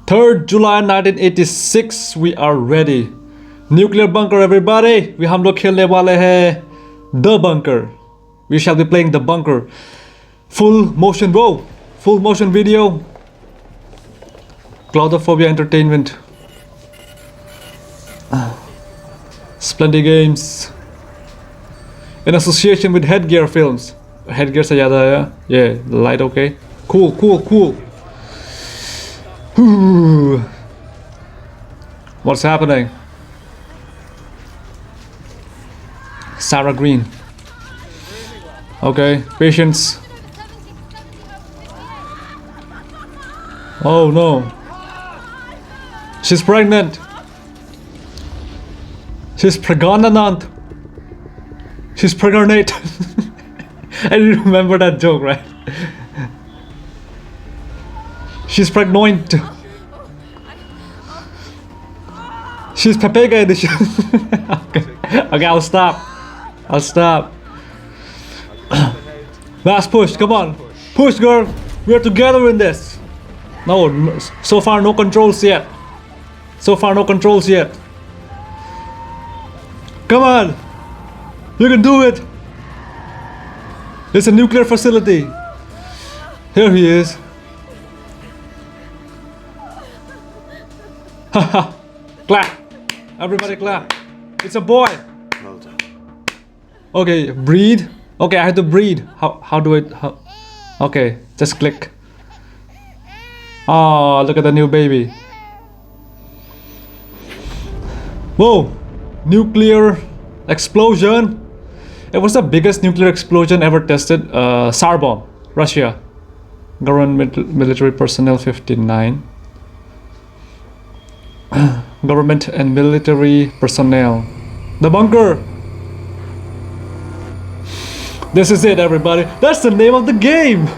3rd July 1986, we are ready. Nuclear bunker, everybody. We हम लोग खेलने वाले हैं The Bunker. We shall be playing The Bunker. Full motion, bro. Full motion video. Claustrophobia entertainment. Splendid games. In association with Headgear Films. Headgear से ज़्यादा है. Yeah, the light okay. Cool. What's happening? Sarah Greene. Okay, patience. Oh no. She's pregnant. She's pregnant. She's pregnant. I didn't remember that joke, right? She's pregnant. She's Pepega edition. Okay, I'll stop. Last push, come on. Push, girl. We're together in this. No, so far no controls yet. Come on. You can do it. It's a nuclear facility. Here he is. Haha. Clap. Everybody clap. It's a boy. Well done. Okay, breathe. Okay, I have to breathe. How do it? Okay, just click. Oh, look at the new baby. Whoa, nuclear explosion. It was the biggest nuclear explosion ever tested. Tsar bomb, Russia. Government military personnel 59. Government and military personnel. The bunker. This is it, everybody. That's the name of the game.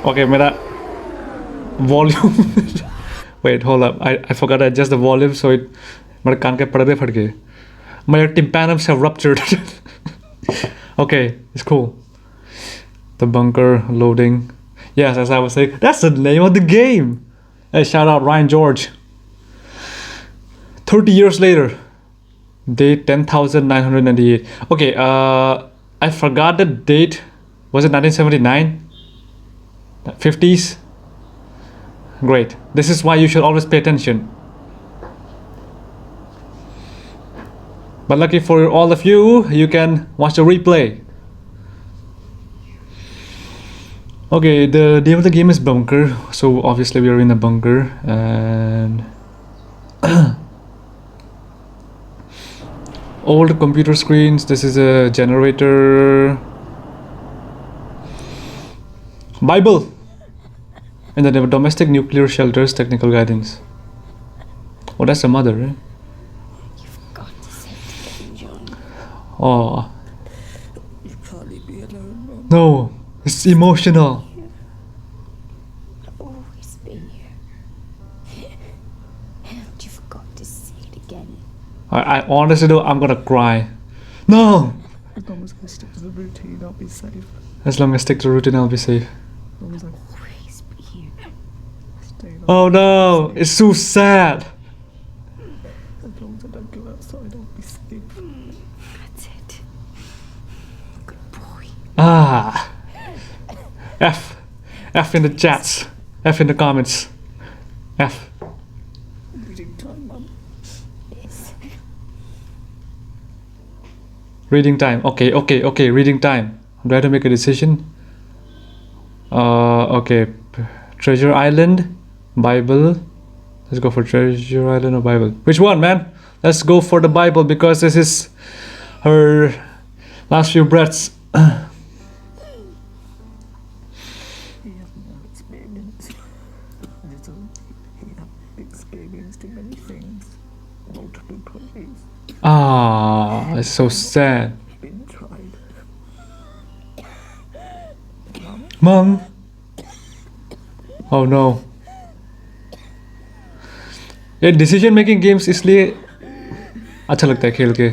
Okay, mera volume. Wait, hold up. I forgot to adjust the volume, so it मेरे कान के पर्दे फट गए. My tympanums have ruptured. Okay, it's cool. The bunker loading. Yes, as I was saying, that's the name of the game. Hey, shout out Ryan George. 30 years later. Date 10,998. Okay, I forgot the date. Was it 1979? 50s? Great. This is why you should always pay attention. But lucky for all of you, you can watch the replay. Okay, the name of the game is Bunker. So obviously we are in a bunker and old computer screens. This is a generator. Bible. And then domestic nuclear shelters technical guidance. Oh, that's the mother, right? You've got to say it again, John. Oh. You can't leave me alone, Mum. No, it's emotional. I've always been here. And you forgot to say it again. I honestly know I'm gonna cry. No! As long as I stick to the routine, I'll be safe. As long as I stick to the routine, I'll be safe. As long as I Always be here. stay in Oh no, it's so sad. as long as I don't go outside, I'll be safe. That's it. Good boy. Ah. F in the chats. F in the comments. F. Reading time, Mum. Yes. Reading time. Okay, reading time. Do I have to make a decision? Okay. Treasure Island, Bible. Let's go for Treasure Island or Bible. Which one, man? Let's go for the Bible because this is her last few breaths. He has no experience. He has experienced many things. Multiple plays. Ah, it's so sad. Been tried. Mom. Oh no. ये decision making games इसलिए अच्छा लगता है खेल के.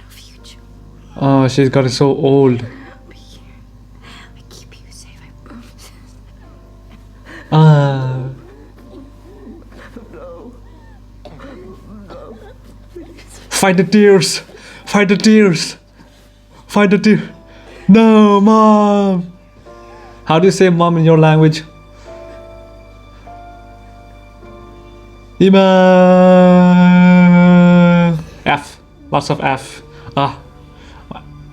love you, Joe. Oh, she's gotten so old. I'll be here. I keep you safe, I promise. Ima. Fight the tears. Fight the tears. Fight the tears. No, mom. How do you say mom in your language? Ima. F. Lots of F.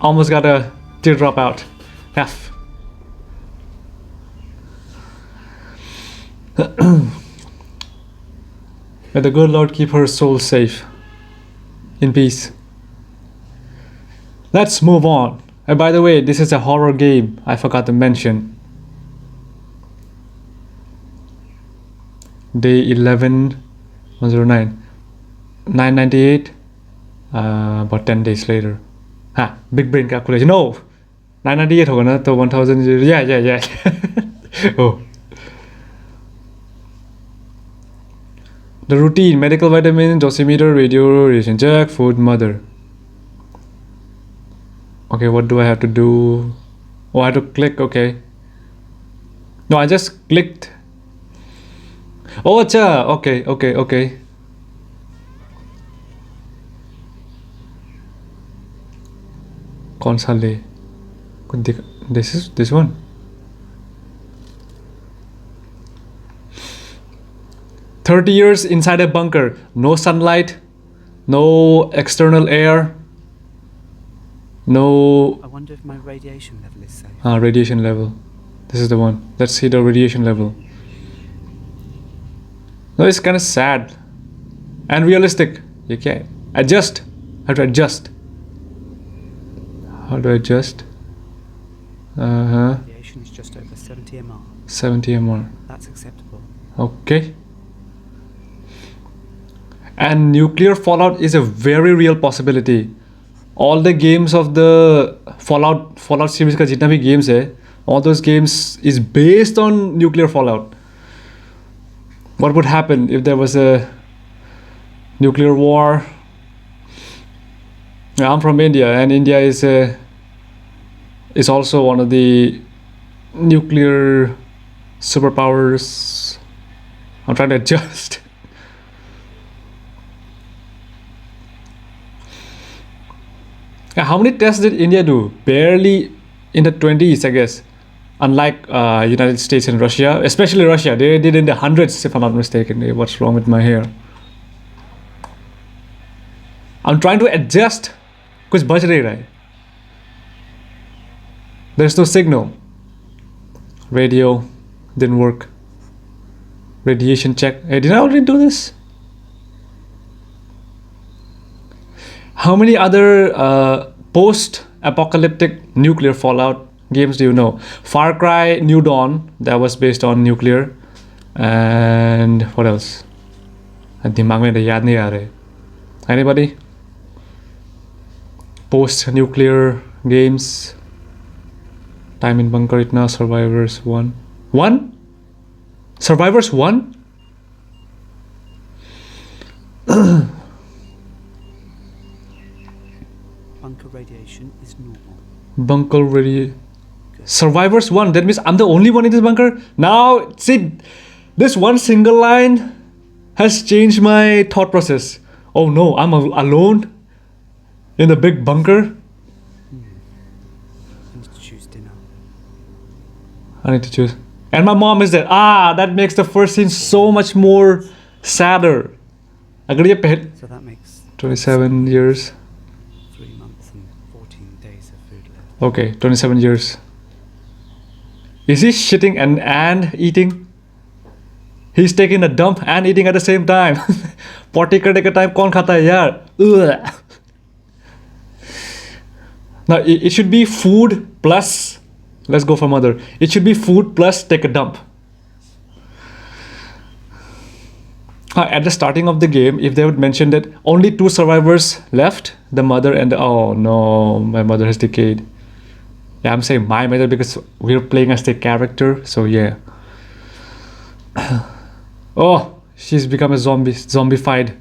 Almost got a teardrop out. F. May the good Lord keep her soul safe. In peace. Let's move on. And by the way, this is a horror game. I forgot to mention. Day 11, 109. 998. About 10 days later. Big brain calculation. No! 998 hoga na to 1000. Yeah. Oh. The routine: medical vitamin, dosimeter, radio, radiation check, food, mother. Okay, what do I have to do? Oh, I have to click, okay. No, I just clicked. Oh, acha. Okay. Console. This one. "30 years inside a bunker. No sunlight. No external air. No." I wonder if my radiation level is safe. Radiation level. This is the one. Let's see the radiation level. No, it's kind of sad. And realistic. You can't adjust. I have to adjust. How do I adjust? Radiation is just over 70 mR. 70 mR. That's acceptable. Okay. And nuclear fallout is a very real possibility. All the games of the Fallout series ka jitna bhi games hai, all those games is based on nuclear fallout. What would happen if there was a nuclear war? I'm from India, and India is also one of the nuclear superpowers. I'm trying to adjust. How many tests did India do? Barely in the 20s, I guess. Unlike United States and Russia, especially Russia, they did in the hundreds, if I'm not mistaken. What's wrong with my hair? I'm trying to adjust. Kuch bach nahi raha hai. There's no signal. Radio didn't work. Radiation check. Hey, did I already do this? How many other post-apocalyptic nuclear fallout games do you know? Far Cry New Dawn, that was based on nuclear. And what else? Dimag mein yaad nahi aa rahe. Anybody? Post-nuclear games. Time in bunker itna. Survivors 1. 1? Survivors 1? Bunker radiation is normal. Bunker radiation. Survivors 1. That means I'm the only one in this bunker? Now, see, this one single line has changed my thought process. Oh no, I'm alone in the big bunker. I need to choose dinner. I need to choose. And my mom is there. That makes the first scene so much more sadder. So that makes 27 years. 3 months and 14 days of food left. Okay, 27 years. Is he shitting and eating? He's taking a dump and eating at the same time. Potty karne ka time kaun khata hai yaar? Ugh. Now it should be food plus. Let's go for mother. It should be food plus take a dump. At the starting of the game, if they would mention that only 2 survivors left, the mother and oh no, my mother has decayed. Yeah, I'm saying my mother because we're playing as the character, so yeah. Oh, she's become a zombified.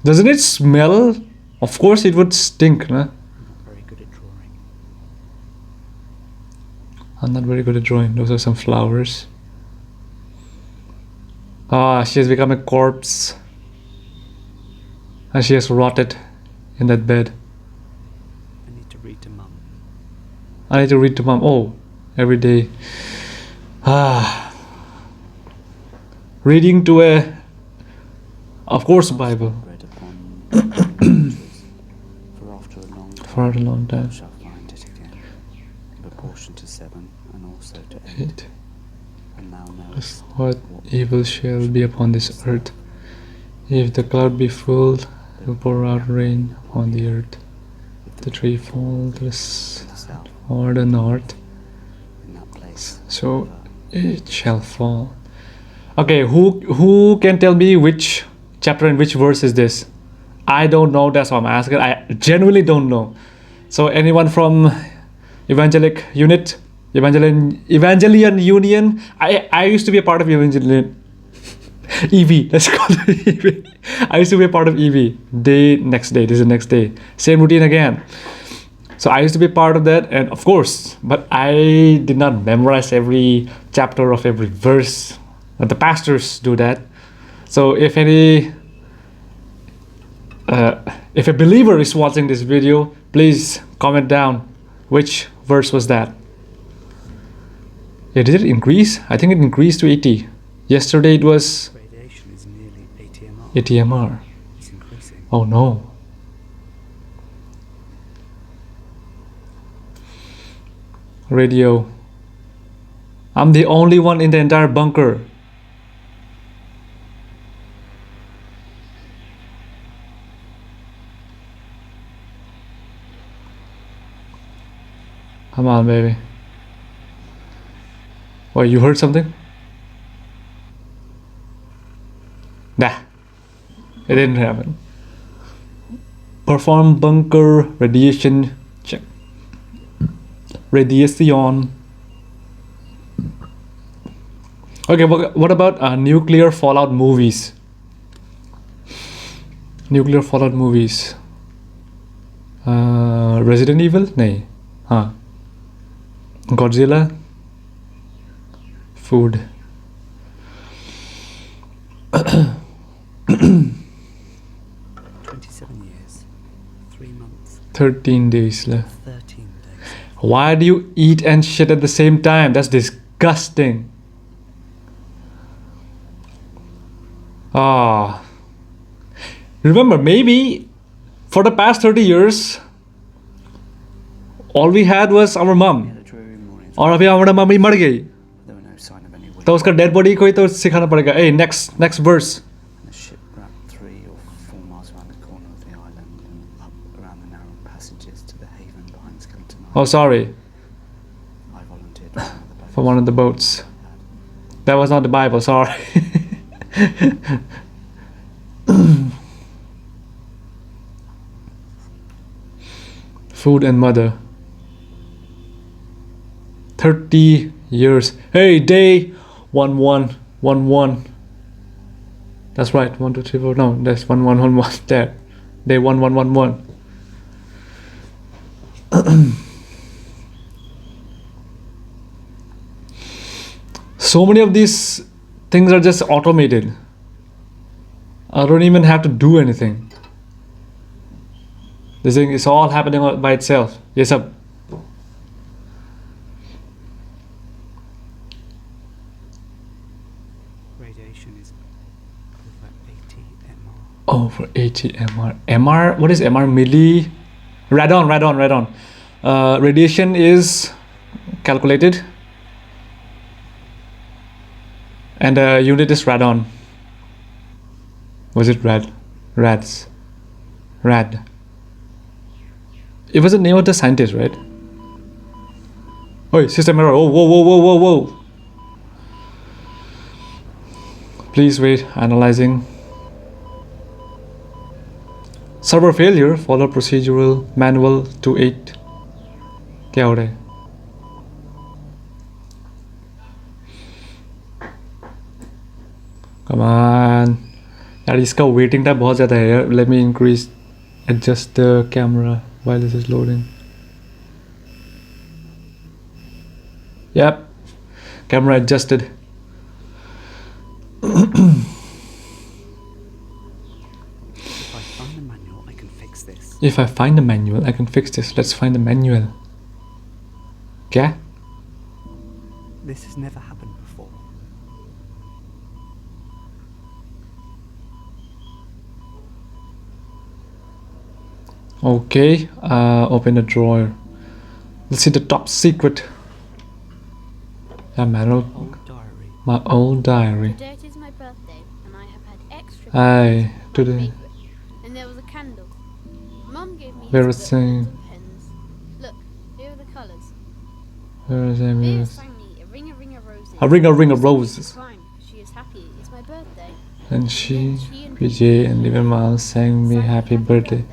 Doesn't it smell? Of course it would stink, nah? Very good at drawing. I'm not very good at drawing. Those are some flowers. Ah, she has become a corpse. And she has rotted in that bed. I need to read to Mum. I need to read to Mom. Oh, every day. Ah. Reading to a, of course, Bible. Read upon scriptures, for after a long time, For a long time. thou shalt find it again, in proportion to 7, and also to 8. 8. And thou knowest What evil shall be upon this earth? If the cloud be full, it will pour out rain upon the earth. The tree fall to the to the south, or the north, in that place. so it shall fall. Okay, who can tell me which chapter and which verse is this? I don't know, that's why I'm asking. I genuinely don't know. So anyone from Evangelic Unit, Evangelion Union? I used to be a part of Evangelion EV. Let's call it EV. I used to be a part of EV. Next day. This is the next day. Same routine again. So I used to be part of that, and of course, but I did not memorize every chapter of every verse. The pastors do that. So if a believer is watching this video, please comment down which verse was that. Yeah, did it increase? I think it increased to 80. Yesterday it was Radiation is nearly 80 MR. 80 MR. It's increasing. Oh no. Radio. I'm the only one in the entire bunker. Come on, baby. What, you heard something? Nah, it didn't happen. Perform bunker radiation check. Radiation. Okay, what about nuclear fallout movies? Nuclear fallout movies. Resident Evil? Nay. Huh. Godzilla? Food. 27 years, 3 months, 13 days left. 13 days. Why do you eat and shit at the same time? That's disgusting. Ah. Remember, maybe for the past 30 years, all we had was our We mom. had a dreary morning. और अभी हमारा mummy मर गई There were no sign of any wind. तो उसका dead body को ही तो सिखाना पड़ेगा. Hey, next verse. And the ship wrapped 3 or 4 miles around the corner of the island and up around the narrow passages to the haven behind Skeleton Island. Oh, sorry, I volunteered for one of the boats. for one of the boats. That was not the Bible. Sorry. Food and mother. 30 years. Hey, day 1111. That's right. 1 2 3 4. No, that's 1111. There. Day 1111. So many of these things are just automated. I don't even have to do anything. This thing is all happening by itself. Yes, sir. Radiation is over 80 MR. Over 80 MR. MR, what is MR? Milli? Radon. Radiation is calculated. And the unit is radon. Was it rad? Rads. Rad. It was the name of the scientist, right? Oh, system error. Oh, whoa. Please wait. Analyzing. Server failure. Follow procedural manual 28. क्या हो रहा है? Come on. यार इसका waiting time बहुत ज़्यादा है यार. Let me adjust the camera while this is loading. Yep. Camera adjusted. If I find the manual, I can fix this. If I find the manual, I can fix this. Let's find the manual. क्या? This has never happened before. Okay, open the drawer. Let's see the top secret. Yeah, manual. Old diary. My old diary. Today it is my birthday, and I have had extra Aye, my today. favourite. And there was a candle. Mum gave me Where his is book it? and some pens. Look, here are the colours. Where is it? Vera sang me a ring of roses. A ring of She's roses. crying because she is happy. It's my birthday. And she, and Vijay, and even Miles sang me happy birthday.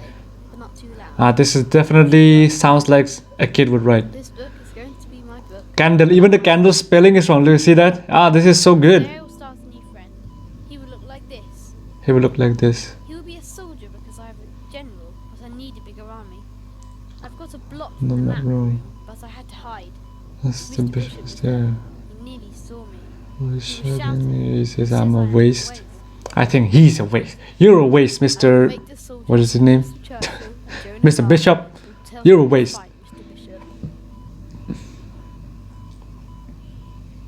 But not too loud. This is definitely sounds like a kid would write. This book is going to be my book. Candle, even the candle spelling is wrong. Do you see that? This is so good. Today I will start a new friend. He will look like this. He will look like this. He will be a soldier because I have a general, but I need a bigger army. I've got a block No, from the not map wrong. room, but I had to hide. That's the Mr. bishop was there. He nearly saw me. He shouting. He says He I'm a I am waste. I think he's a waste. You're a waste, Mr. Make this soldier What is his name? Mr. Churchill, Joan Mr. of Bishop. Arc, and tell You're a him to waste. fight, Mr. Bishop.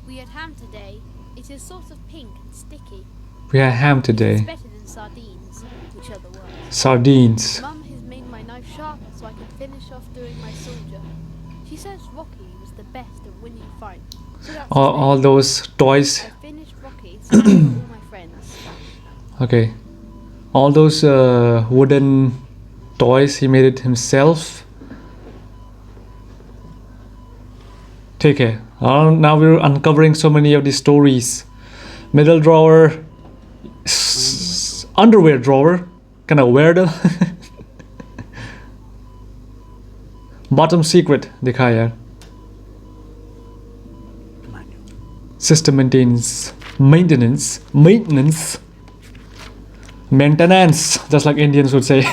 We had ham today. It is sort of pink and sticky. We had ham It's today. better than sardines, which are the worst. Sardines. Mum has made my knife sharper so I can finish off doing my soldier. She says Rocky was the best at winning fights. So that's All his those toys. name. I finished Rocky, so I got all my friends. Okay. All those wooden toys, he made it himself. Take care. Now we're uncovering so many of these stories. Middle drawer. Underwear drawer. Kind of weird. Bottom secret. दिखा यार. Manual. System maintenance. Maintenance. Just like Indians would say.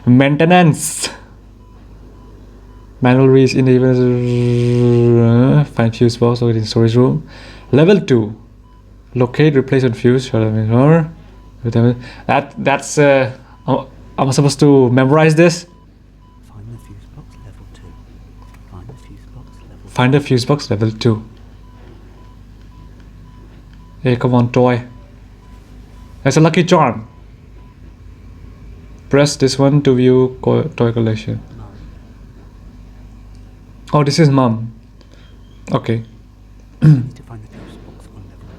Maintenance. Manual reads in the event. Find fuse box located in storage room. Level 2. Locate, replace, and fuse. That's am I supposed to memorize this? Find the fuse box level 2. Find the fuse box level Find a fuse box level 2. Hey, come on, toy. That's a lucky charm. Press this one to view toy collection. Mum. Oh, this is mom. Okay. I need to find the fuse box on level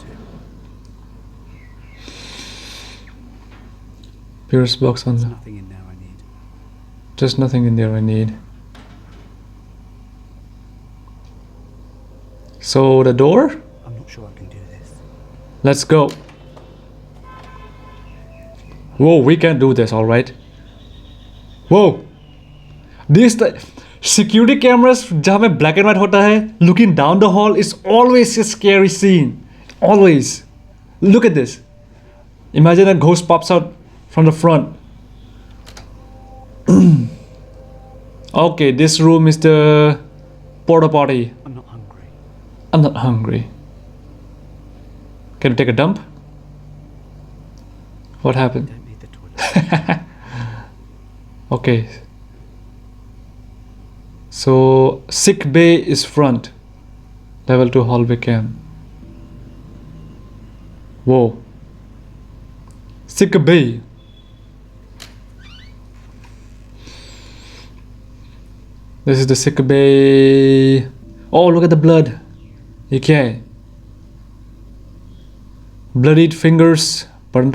2. Fuse box on There's the. nothing in there I need. There's nothing in there I need. So the door? I'm not sure I can do this. Let's go. Whoa, we can do this, alright. Whoa. This security cameras जहाँ में black and white होता है, looking down the hall is always a scary scene. Always. Look at this. Imagine a ghost pops out from the front. Okay, this room is the porta potty. I'm not hungry. I'm not hungry. Can you take a dump? What happened? Don't need the toilet. Okay. So sick bay is front. Level 2 hallway cam. Whoa. Sick bay. This is the sick bay. Oh, look at the blood. Okay. Bloodied fingers. Pardon.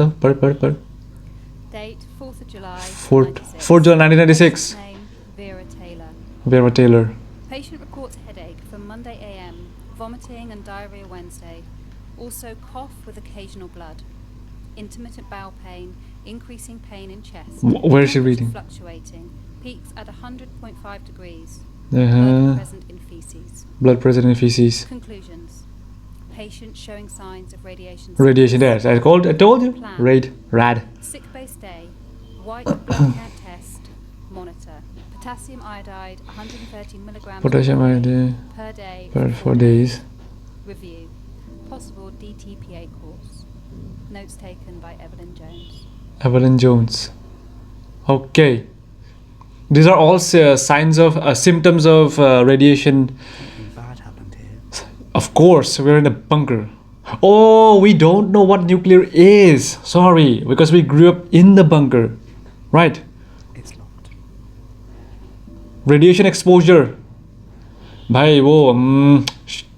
Date 4th of July 4th July 1996. Name Vera Taylor. Vera Taylor. Patient reports headache from Monday AM, vomiting and diarrhea Wednesday. Also cough with occasional blood. Intermittent bowel pain, increasing pain in chest. Where is she Temperature reading? Fluctuating. Peaks at 100.5 degrees. Uh-huh. Blood present in feces. Blood present in feces. Conclusions. Patient showing signs of radiation. Radiation there. I told you. Plan. Rad. Sick bay stay. White blood count test. Monitor. Potassium iodide 130 milligrams Potassium iodide per day per 4 days. Review. possible DTPA course. Notes taken by Evelyn Jones. Evelyn Jones. Okay. These are all signs of symptoms of radiation. Something bad happened here. Of course, we're in a bunker. Oh, we don't know what nuclear is. Sorry, because we grew up in the bunker. Right. It's locked. Radiation exposure. Bhai, wo,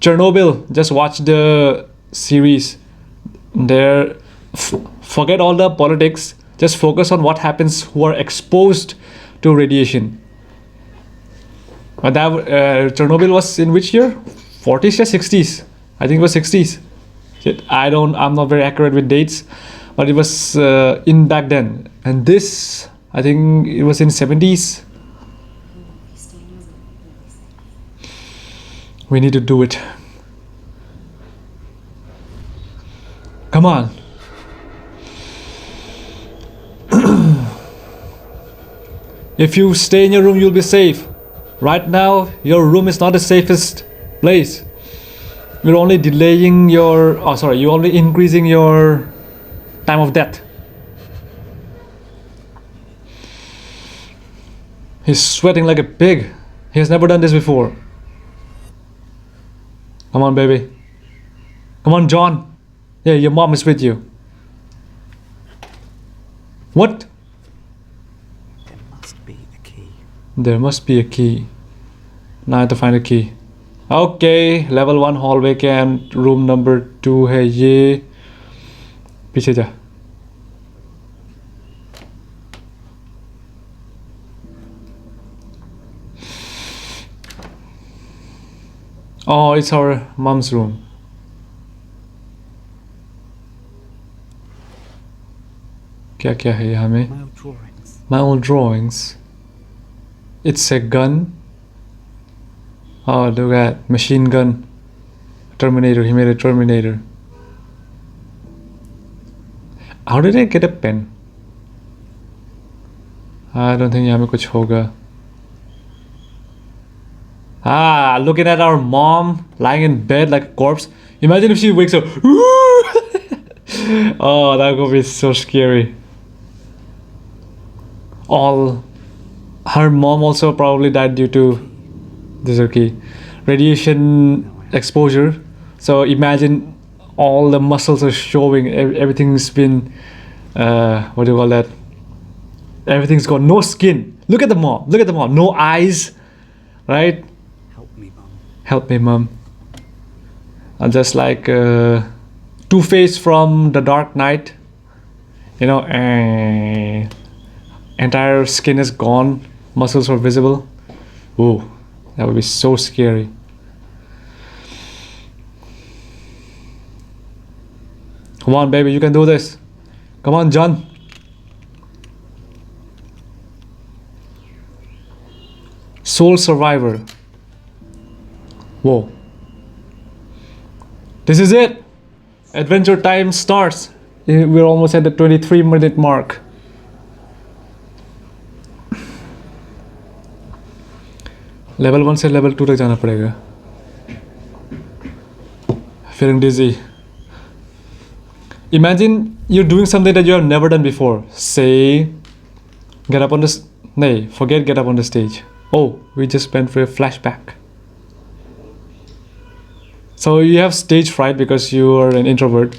Chernobyl. Just watch the series. There, forget all the politics. Just focus on what happens who are exposed to radiation. But that Chernobyl was in which year? 40s or 60s? I think it was 60s. Shit, I'm not very accurate with dates, but it was in back then. And this, I think it was in 70s. We need to do it. Come on. If you stay in your room, you'll be safe. Right now, your room is not the safest place. You're only delaying your... Oh, sorry. You're only increasing your time of death. He's sweating like a pig. He has never done this before. Come on, baby. Come on, John. Yeah, your mom is with you. What? There must be a key. There must be a key. Now I have to find a key. Okay, level 1 hallway के and room number 2 है ये. पीछे जा. Oh, it's our mom's room. क्या क्या है यहाँ में? My old drawings. My old drawings. It's a gun. Oh, look at machine gun. Terminator. He made a Terminator. How did I get a pen? I don't think यहाँ में कुछ होगा. Ah, looking at our mom lying in bed like a corpse. Imagine if she wakes up. Oh, that would be so scary. Her mom also probably died due to this key radiation exposure. So imagine all the muscles are showing. Everything's been what do you call that? Everything's got no skin. Look at the mom. Look at the mom. No eyes, right? Help me, Mum. Help me, mom. And just like Two-Face from The Dark Knight, you know, entire skin is gone, muscles are visible. Ooh, that would be so scary. Come on, baby, you can do this. Come on, John. Sole survivor. Whoa. This is it. Adventure time starts. We're almost at the 23-minute mark. Level 1 से level 2 तक जाना पड़ेगा. Feeling dizzy. Imagine you're doing something that you have never done before. Say, get up on the... No, forget get up on the stage. Oh, we just went for a flashback. So you have stage fright because you are an introvert.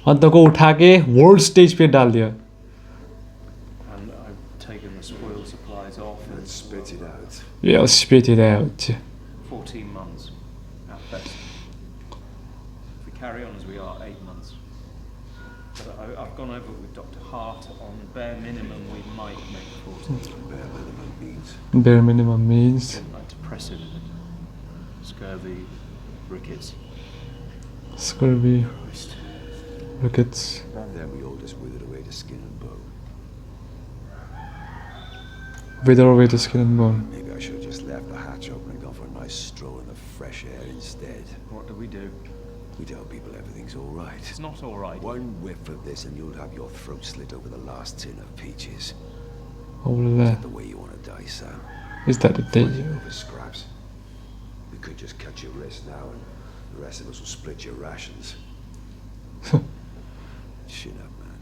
And को उठा के world stage पे डाल दिया. And I've taken the spoiled supplies off and Spit it out. Yeah, spit it out. 14 months at best. If we carry on as we are, 8 months. But I've gone over with Dr. Hart on bare minimum we might make 14. Bare minimum means. Bare minimum means Getting like depressive, scurvy, rickets. scurvy, Christ. rickets. Then we all just withered away to skin and bone. Wither away to skin and bone. Maybe I should have just left the hatch open and gone for a nice stroll in the fresh air instead. What do? We tell people everything's all right. It's not all right. One whiff of this and you'll have your throat slit over the last tin of peaches. Over there. The way you want to die, Sam. Is that a Fighting danger? over scraps. We could just cut your wrist now and the rest of us will split your rations. Shit up, man.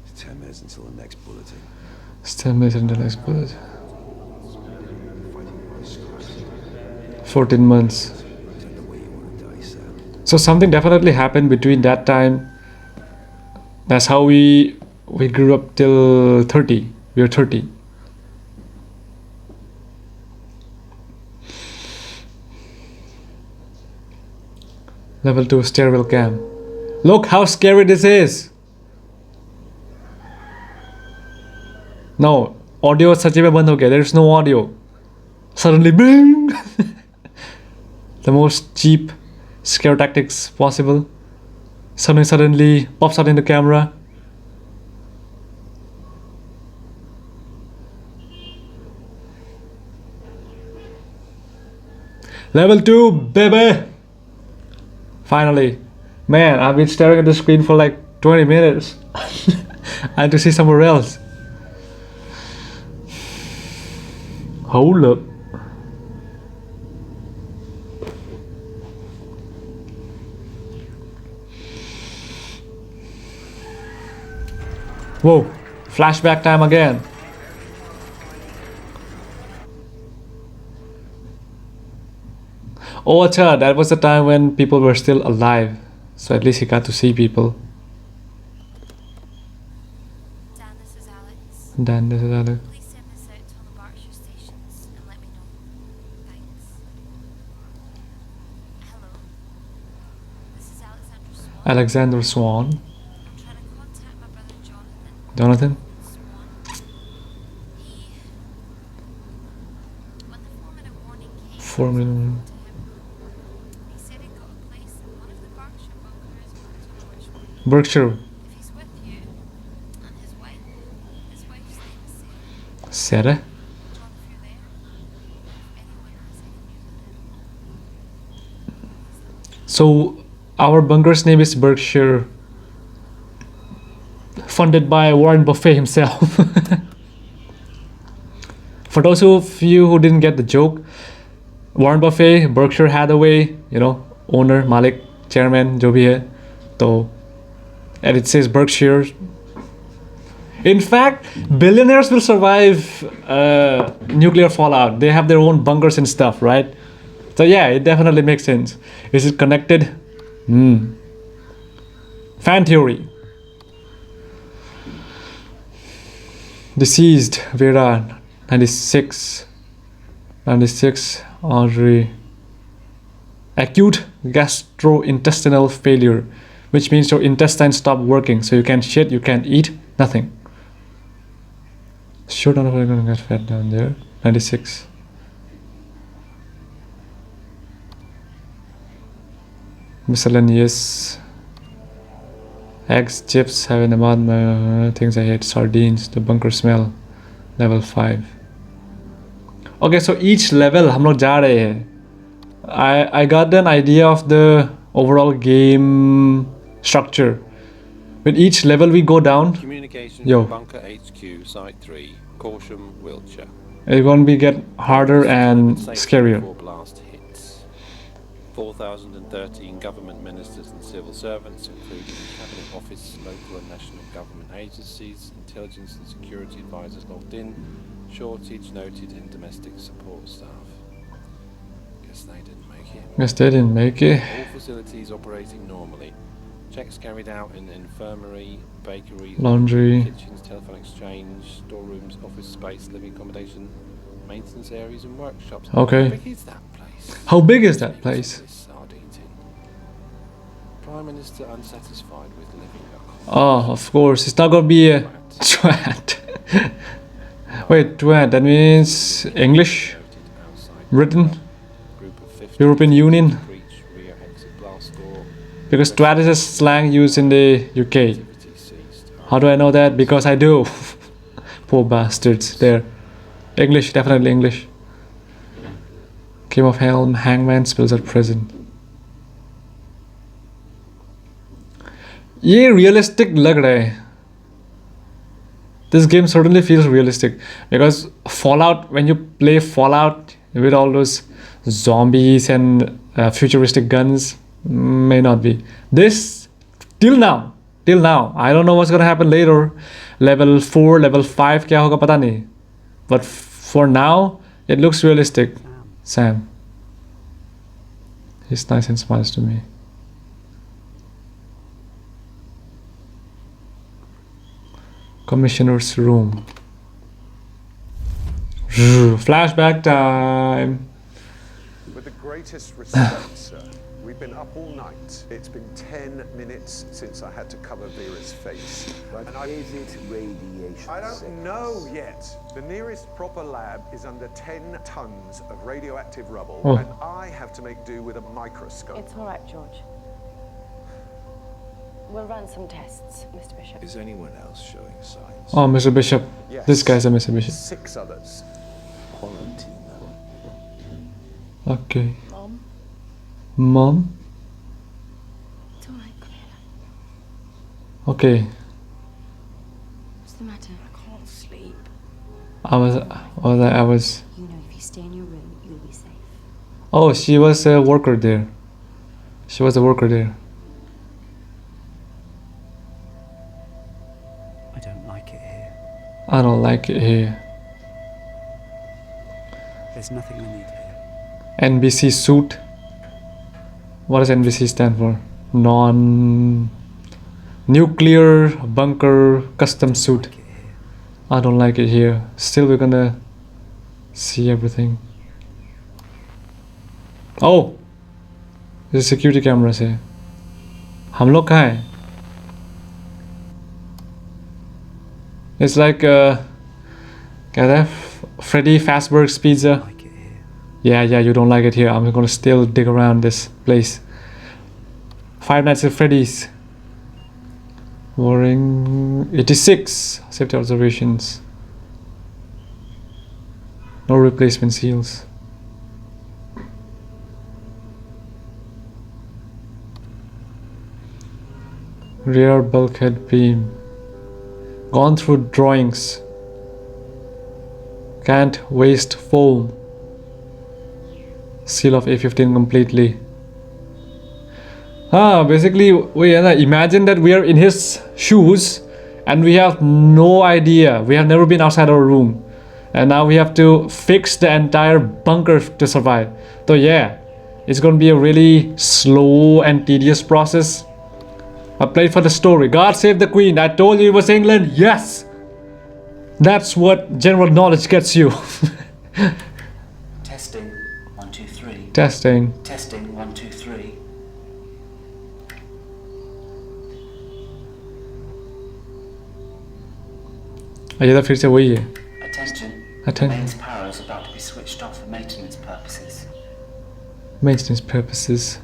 It's 10 minutes until the next bulletin. It's 10 minutes until the next bullet. 14 months. Is that the way you want to die, Sam? So something definitely happened between that time. That's how we grew up till 30. We were 30. Level 2 stairwell cam. Look how scary this is. No, audio सच्ची में बंद हो गया. There's no audio. Suddenly, bing! The most cheap scare tactics possible. Suddenly pops out in the camera. Level 2, baby! Finally. Man, I've been staring at the screen for like 20 minutes. I had to see somewhere else. Hold up. Whoa, flashback time again. Oh, acha, that was the time when people were still alive. So at least he got to see people. Dan, this is Alex. Dan, this is Alex. Please send this out to all the Berkshire stations and let me know. Thanks. Hello. This is Alexander Swan. Alexander Swan. I'm trying to contact my brother Jonathan. Jonathan? Swan. When the 4-minute warning came, 4 minutes. to him. He said he got a place in one of the Berkshire bunkers, but I don't know which one. Berkshire. If he's with you, and his wife's name is Sarah. Sarah? John, if you're there, if anyone has any news on him. So our bunker's name is Berkshire, funded by Warren Buffett himself. For those of you who didn't get the joke, Warren Buffett, Berkshire Hathaway, owner, Malik, chairman, जो भी है, तो and it says Berkshire. In fact, billionaires will survive nuclear fallout. They have their own bunkers and stuff, right? So yeah, it definitely makes sense. Is it connected? Fan theory. Deceased, Vera, 96. Audrey. Acute gastrointestinal failure, which means your intestines stop working. So you can't shit, you can't eat, nothing. Sure, none of it gonna get fat down there. 96. Miscellaneous. Eggs, chips, having about things I hate. Sardines, the bunker smell. Level 5. Okay, so each level हम लोग जा रहे हैं. I got an idea of the overall game structure. With each level we go down, Communication Yo. from Bunker HQ, Site 3, Corsham, Wiltshire. it's going to be get harder and scarier. Before blast hits. 4,013 government ministers and civil servants, including Cabinet Office, local and national government agencies, intelligence and security advisors logged in, shortage noted in domestic support staff. Guess they didn't make it. Guess they didn't make it. All facilities operating normally. Checks carried out in the infirmary, bakery, Laundry. kitchens, telephone exchange, storerooms, office space, living accommodation, maintenance areas and workshops. Okay. How big is that place? How big is that place? This sardine tin. Prime Minister unsatisfied with living Oh, of course. It's not going to be a twat. Wait, twat. That means English? Britain? Group of 50 European Union? breach rear exit blast door. Because twat is a slang used in the UK. Activity ceased. How do I know that? Because I do. Poor bastards. There. English, definitely English. King of Helm, hangman spills at prison. ये realistic लग रहा है. This game certainly feels realistic because Fallout, when you play Fallout with all those zombies and futuristic guns, May not be. This, till now, I don't know what's gonna happen later. Level 4, level 5 क्या होगा पता नहीं. But for now, it looks realistic. Sam. He's nice and smiles to me. Commissioner's room. Flashback time. With the greatest respect, sir, we've been up all night. It's been 10 minutes since I had to cover Vera's face. But is it radiation? I don't know yet. The nearest proper lab is under 10 tons of radioactive rubble, and I have to make do with a microscope. It's all right, George. We'll run some tests, Mr. Bishop. Is anyone else showing signs? Oh, Mr. Bishop. Yes. This guy's a Mr. Bishop. 6 others. Quarantine them. Okay. Mom? Mom? It's all right, Clear. Okay. What's the matter? I can't sleep. I was. You know, if you stay in your room, you'll be safe. Oh, she was a worker there. She was a worker there. I don't like it here. I don't like it here. There's nothing I need here. NBC suit. What does NBC stand for? Non-nuclear bunker custom suit. Like it here. I don't like it here. Still, we're gonna see everything. Oh, there's security cameras here. हम लोग कहाँ हैं? It's like क्या है? Freddy Fazbear's Pizza. Like it here. Yeah, you don't like it here. I'm gonna still dig around this place. Five Nights at Freddy's. Warring 86. Safety observations. No replacement seals. Rear bulkhead beam. Gone through drawings. Can't waste foam. Seal of A15 completely. Basically, we imagine that we are in his shoes and we have no idea. We have never been outside our room. And now we have to fix the entire bunker to survive. So yeah, it's gonna be a really slow and tedious process. I played for the story. God save the Queen. I told you it was England. Yes! That's what general knowledge gets you. Testing. 1, 2, 3. Testing. Testing. 1, 2, 3. ये तो फिर से वही है. Attention. Attention. Mains power is about to be switched off for maintenance purposes. Maintenance purposes.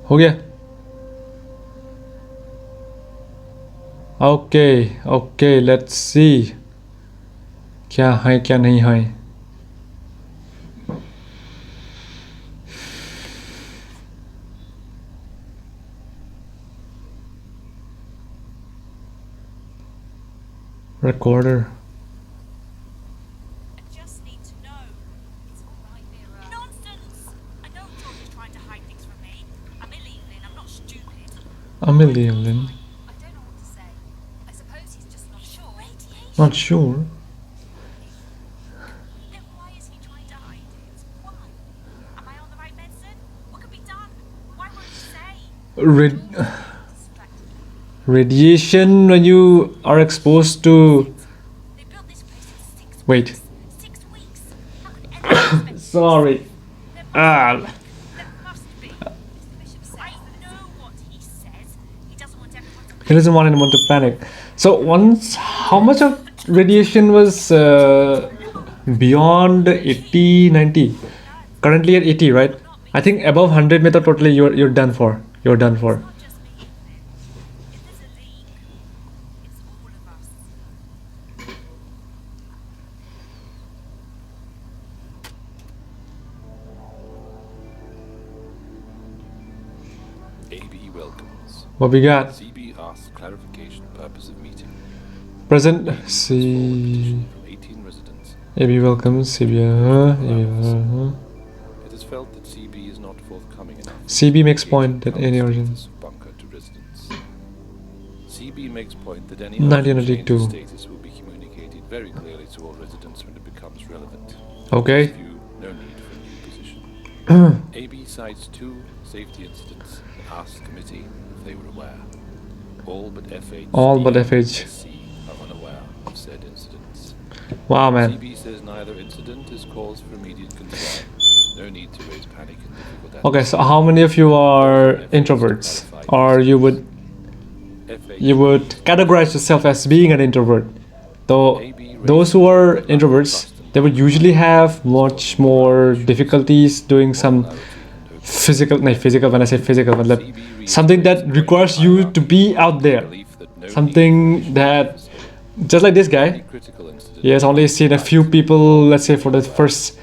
हो गया. Okay, let's see. क्या है क्या नहीं है. Recorder. I just need to know. It's all right, Vera. Nonsense! I know George is trying to hide things from me. I'm Evelyn, I'm not stupid. Amelie. I don't know what to say. I suppose he's just not sure. Radiation. Not sure. Then why is he trying to hide it? Why? Am I on the right medicine? What can be done? Why won't he say? Radiation when you are exposed to. They built this place in 6 Wait. weeks. 6 weeks. How could anyone expect this? Sorry. There must be. Mr. Bishop says. I know what he says. He doesn't want everyone to He doesn't want anyone to panic. So once, how much of radiation was beyond 80, 90? Currently at 80, right? I think above 100 meter totally you're done for. You're done for. Not just me, is it? If there's a leak, it's all of us. AB welcomes. What we got? CB asks clarification purpose of meeting. Present. See. From 18 residents. AB welcomes. CB. It is felt that CB is not forthcoming in CB makes point that any origin. Bunker to residents. CB makes point that any 1992. change of status will be communicated very clearly to all residents when it becomes relevant. Okay. View, no need for a new position. AB cites 2 safety incidents and asks committee if they were aware. All but FH. All but FH. are unaware of said incidents. Wow, man. CB says neither incident is cause for immediate concern. No need to raise panic and difficult. Okay, so how many of you are introverts, or you would categorize yourself as being an introvert? Though those who are introverts, they would usually have much more difficulties doing some physical when I say physical, but something that requires you to be out there, something that, just like this guy, he has only seen a few people, let's say for the first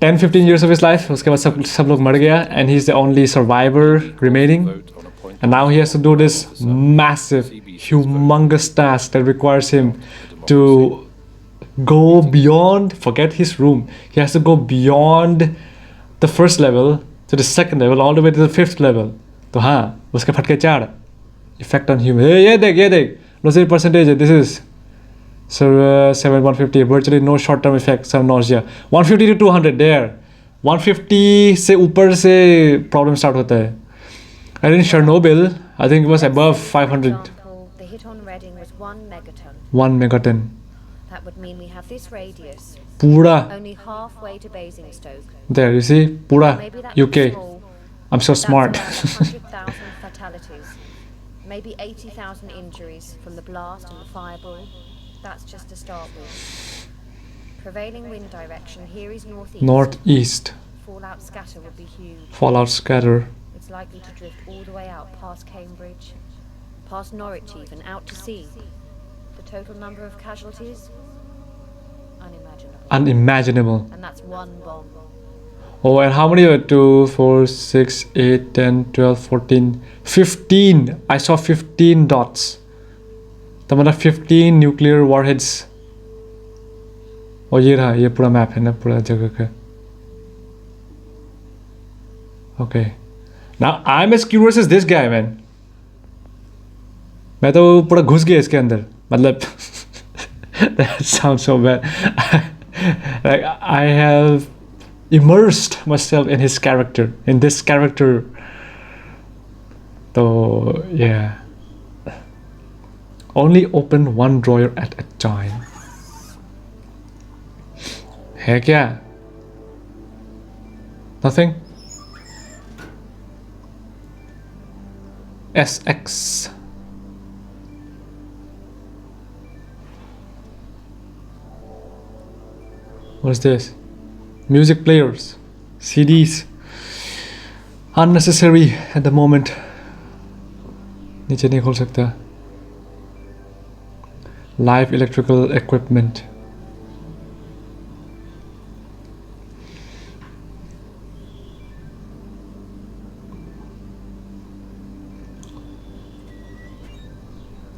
10-15 years of his life, उसके बाद सब लोग मर गया, and he's the only survivor remaining, and now he has to do this massive, humongous task that requires him to go beyond, forget his room, he has to go beyond the first level to the second level, all the way to the 5th level. तो हाँ, उसके फटके 4 effect on human. ये देख nausea percentage, this is 150, virtually no short-term effects of nausea. 150 to 200 there. 150 से ऊपर से problem start होता है. And in Chernobyl, I think it was above 500. The hit on Reading was 1 megaton. 1 megaton. That would mean we have this radius. Pura. Only halfway to Basingstoke. There, you see? Pura. UK. Small. I'm so smart. 100,000 fatalities. Maybe 80,000 injuries from the blast and the fireball. That's just to start with. Prevailing wind direction here is northeast. Northeast. Fallout scatter would be huge. Fallout scatter. It's likely to drift all the way out past Cambridge, past Norwich even, out to sea. The total number of casualties? Unimaginable. Unimaginable. And that's one bomb. Oh, and how many were 2, 4, 6, 8, 10, 12, 14, 15. I saw 15 dots. तो मतलब 15 nuclear warheads. और ये रहा, ये पूरा map है ना पूरा जगह का. Okay. Now I'm as curious as this guy, man. मैं तो पूरा घुस गया इसके अंदर. मतलब that sounds so bad. Like I have immersed myself in his character, in this character. So yeah. Only open one drawer at a time. है क्या? Nothing? SX. What is this? Music players, CDs. Unnecessary at the moment. नीचे नहीं खोल सकता. Live electrical equipment.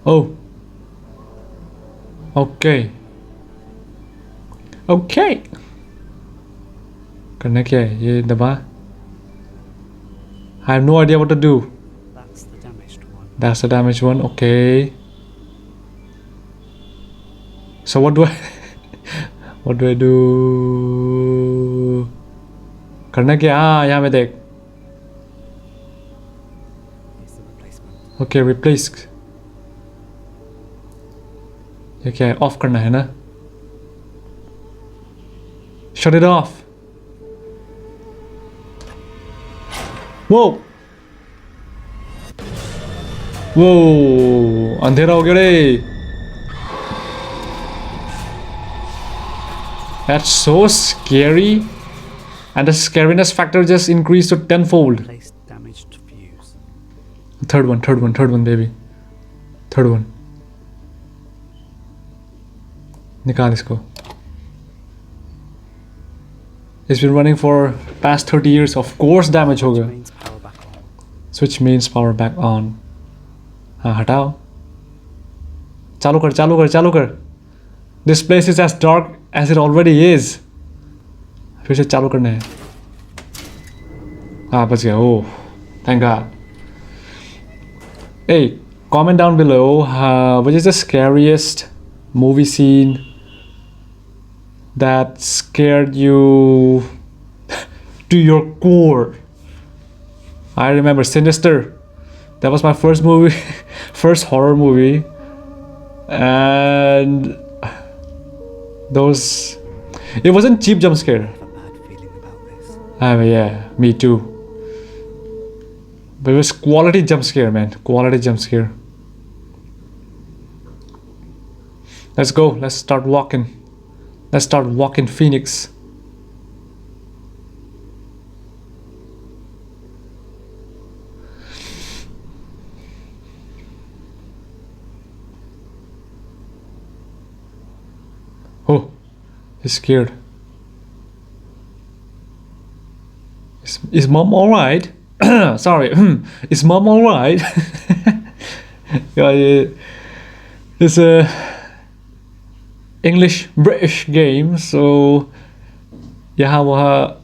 Oh. Okay. Okay. करना क्या है? ये दबा. I have no idea what to do. That's the damaged one. That's the damaged one. Okay. So what do I what do I do? करना क्या? हाँ यहाँ में देख. It's the replacement. Okay, replace. ये क्या है? Off करना है ना? Shut it off. Whoa. Whoa. अंधेरा हो गया रे. That's so scary. And the scariness factor just increased to 10-fold. Replace damaged fuse. Third one, baby. Third one. निकाल इसको. It's been running for past 30 years. Of course damage होगा. Means power back on. Switch means power back on. हाँ हटाओ. चालू कर. This place is as dark as it already is. फिर से चालू करना है. But yeah, oh, thank God. Hey, comment down below which is the scariest movie scene that scared you to your core. I remember Sinister. That was my first movie, first horror movie, and those. It wasn't cheap jump scare. I have a bad feeling about this. Yeah, me too. But it was quality jump scare, man. Quality jump scare. Let's go. Let's start walking. Let's start walking Phoenix. Oh, he's scared. Is mom alright? Sorry, is mom alright? Yeah, it's a English British game, so yeah,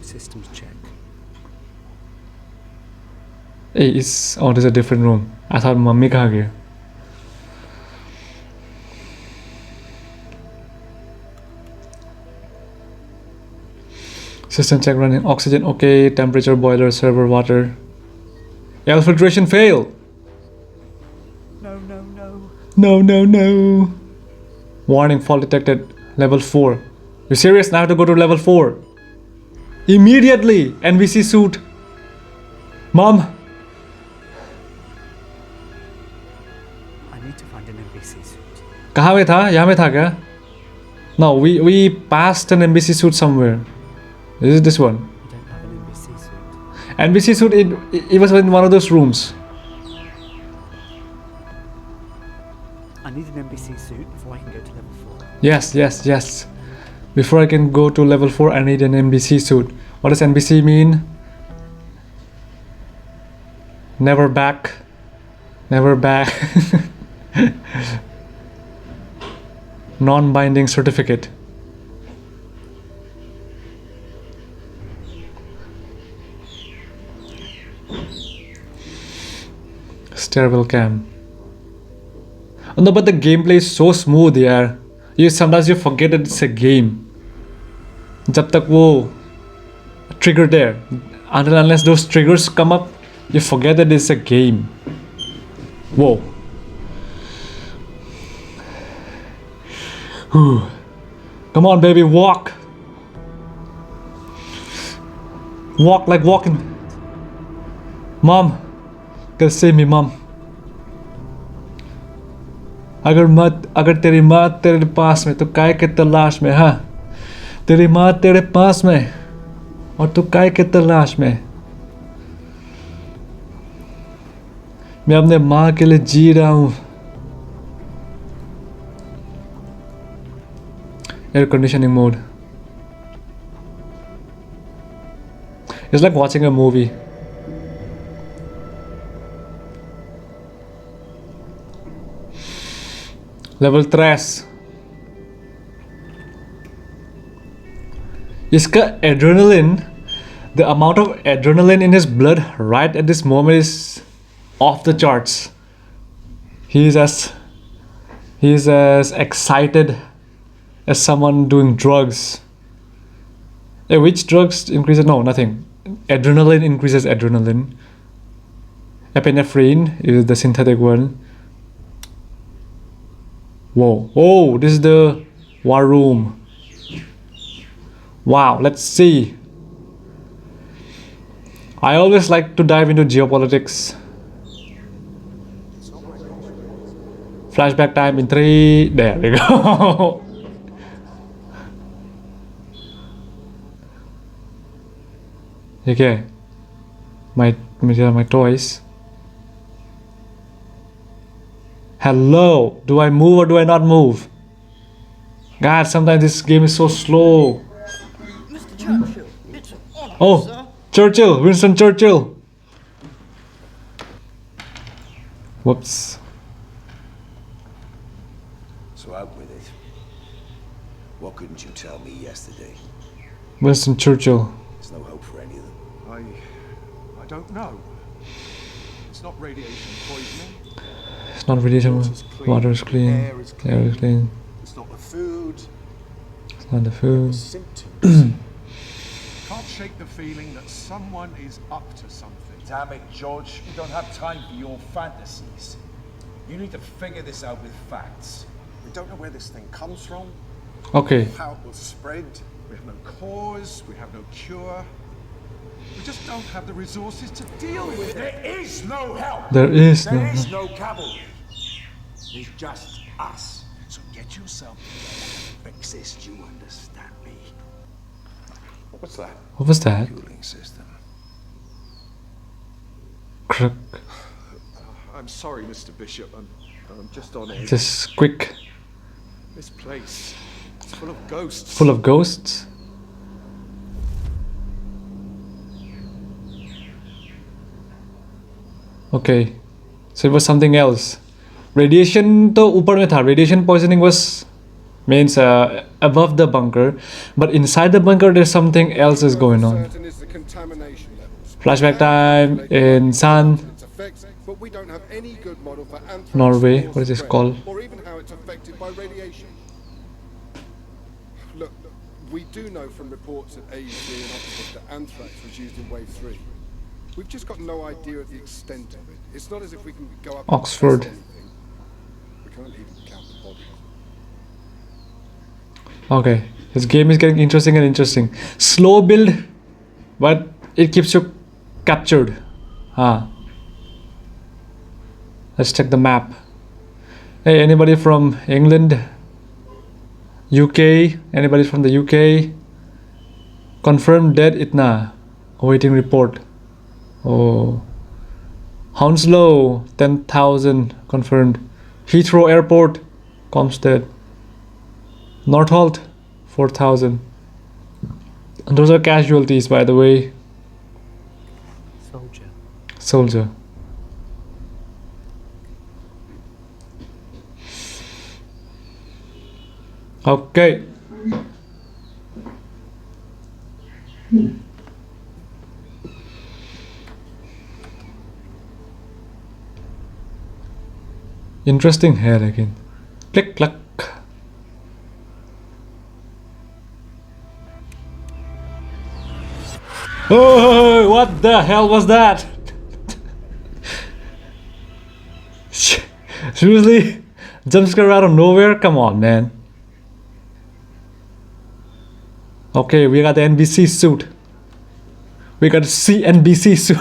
Systems check. Hey, it's there's a different room. I thought mommy कहाँ गया? System check running. Oxygen okay. Temperature boiler, server water. Air filtration fail. No. Warning, fault detected. Level 4. You serious? Now I have to go to level 4. Immediately. NBC suit. Mom. I need to find an NBC suit. कहाँ में था? यहाँ में था क्या? No, we passed an NBC suit somewhere. Is it this one? I don't have an NBC suit. NBC suit, it was in one of those rooms. I need an NBC suit before I can go to level 4. Yes. Before I can go to level 4, I need an NBC suit. What does NBC mean? Never back. Non-binding certificate. Stairwell cam. Oh, no, but the gameplay is so smooth, yeah. Sometimes you forget that it's a game. जब तक वो trigger there, unless those triggers come up, you forget that it's a game. Whoa. Whew. Come on, baby, walk. Walk like walking. Mom, can save me, Mom. अगर तेरी माँ तेरे पास में तो काय के तलाश में, हाँ? तेरी माँ तेरे पास में और तू काय के तलाश में? मैं अपने माँ के लिए जी रहा हूँ. Air conditioning mode. It's like watching a movie. Level 3. इसका adrenaline, the amount of adrenaline in his blood right at this moment is off the charts. He's as excited as someone doing drugs. Hey, which drugs increases? No, nothing. Adrenaline increases adrenaline. Epinephrine is the synthetic one. Whoa. Oh, this is the war room. Wow, let's see. I always like to dive into geopolitics. Flashback time in 3. There we go. Okay. My toys. Hello. Do I move or do I not move? God, sometimes this game is so slow. Mr. Churchill, it's an honor, Oh, sir. Churchill, Winston Churchill. Whoops. So out with it. What couldn't you tell me yesterday? Winston Churchill. There's no hope for any of them. I don't know. It's not radiation poisoning. It's not radiation. Water is clean. Air is clean. Air is clean. It's not the food. It's not the food. Symptoms. Can't shake the feeling that someone is up to something. Damn it, George. We don't have time for your fantasies. You need to figure this out with facts. We don't know where this thing comes from. Okay. How it will spread. We have no cause. We have no cure. We just don't have the resources to deal with it. There is no help. There is no There is help. no cavalry. There's just us. So get yourself together and fix this. Do you understand me? What's that? What was that? Cooling system. Crook. I'm sorry, Mr. Bishop. I'm just on edge. Just quick. This place, it's full of ghosts. Full of ghosts. Okay, so it was something else. Radiation to ऊपर में था. Radiation poisoning was means above the bunker, but inside the bunker there's something else is going on. Flashback time in Sun, but we don't have any good model for anthrax, Norway. What is this called? or even how it's affected by radiation. Look, we do know from reports at AUC in Oxford that anthrax was used in Wave 3. We've just got no idea of the extent of it. It's not as if we can go up Oxford. and test anything. We can't even count the bodies. Okay, this game is getting interesting and interesting. Slow build, but it keeps you captured. Let's check the map. Hey, anybody from England? UK? Anybody from the UK? Confirmed dead itna. Awaiting report. Oh. Hounslow, 10,000 confirmed. Heathrow Airport, Comstead. Northolt, 4,000. And those are casualties, by the way. Soldier. Okay. Interesting hair again. Click clack. Oh, what the hell was that? Seriously? Jump scare out of nowhere? Come on, man. Okay, we got the NBC suit. We got the CNBC suit.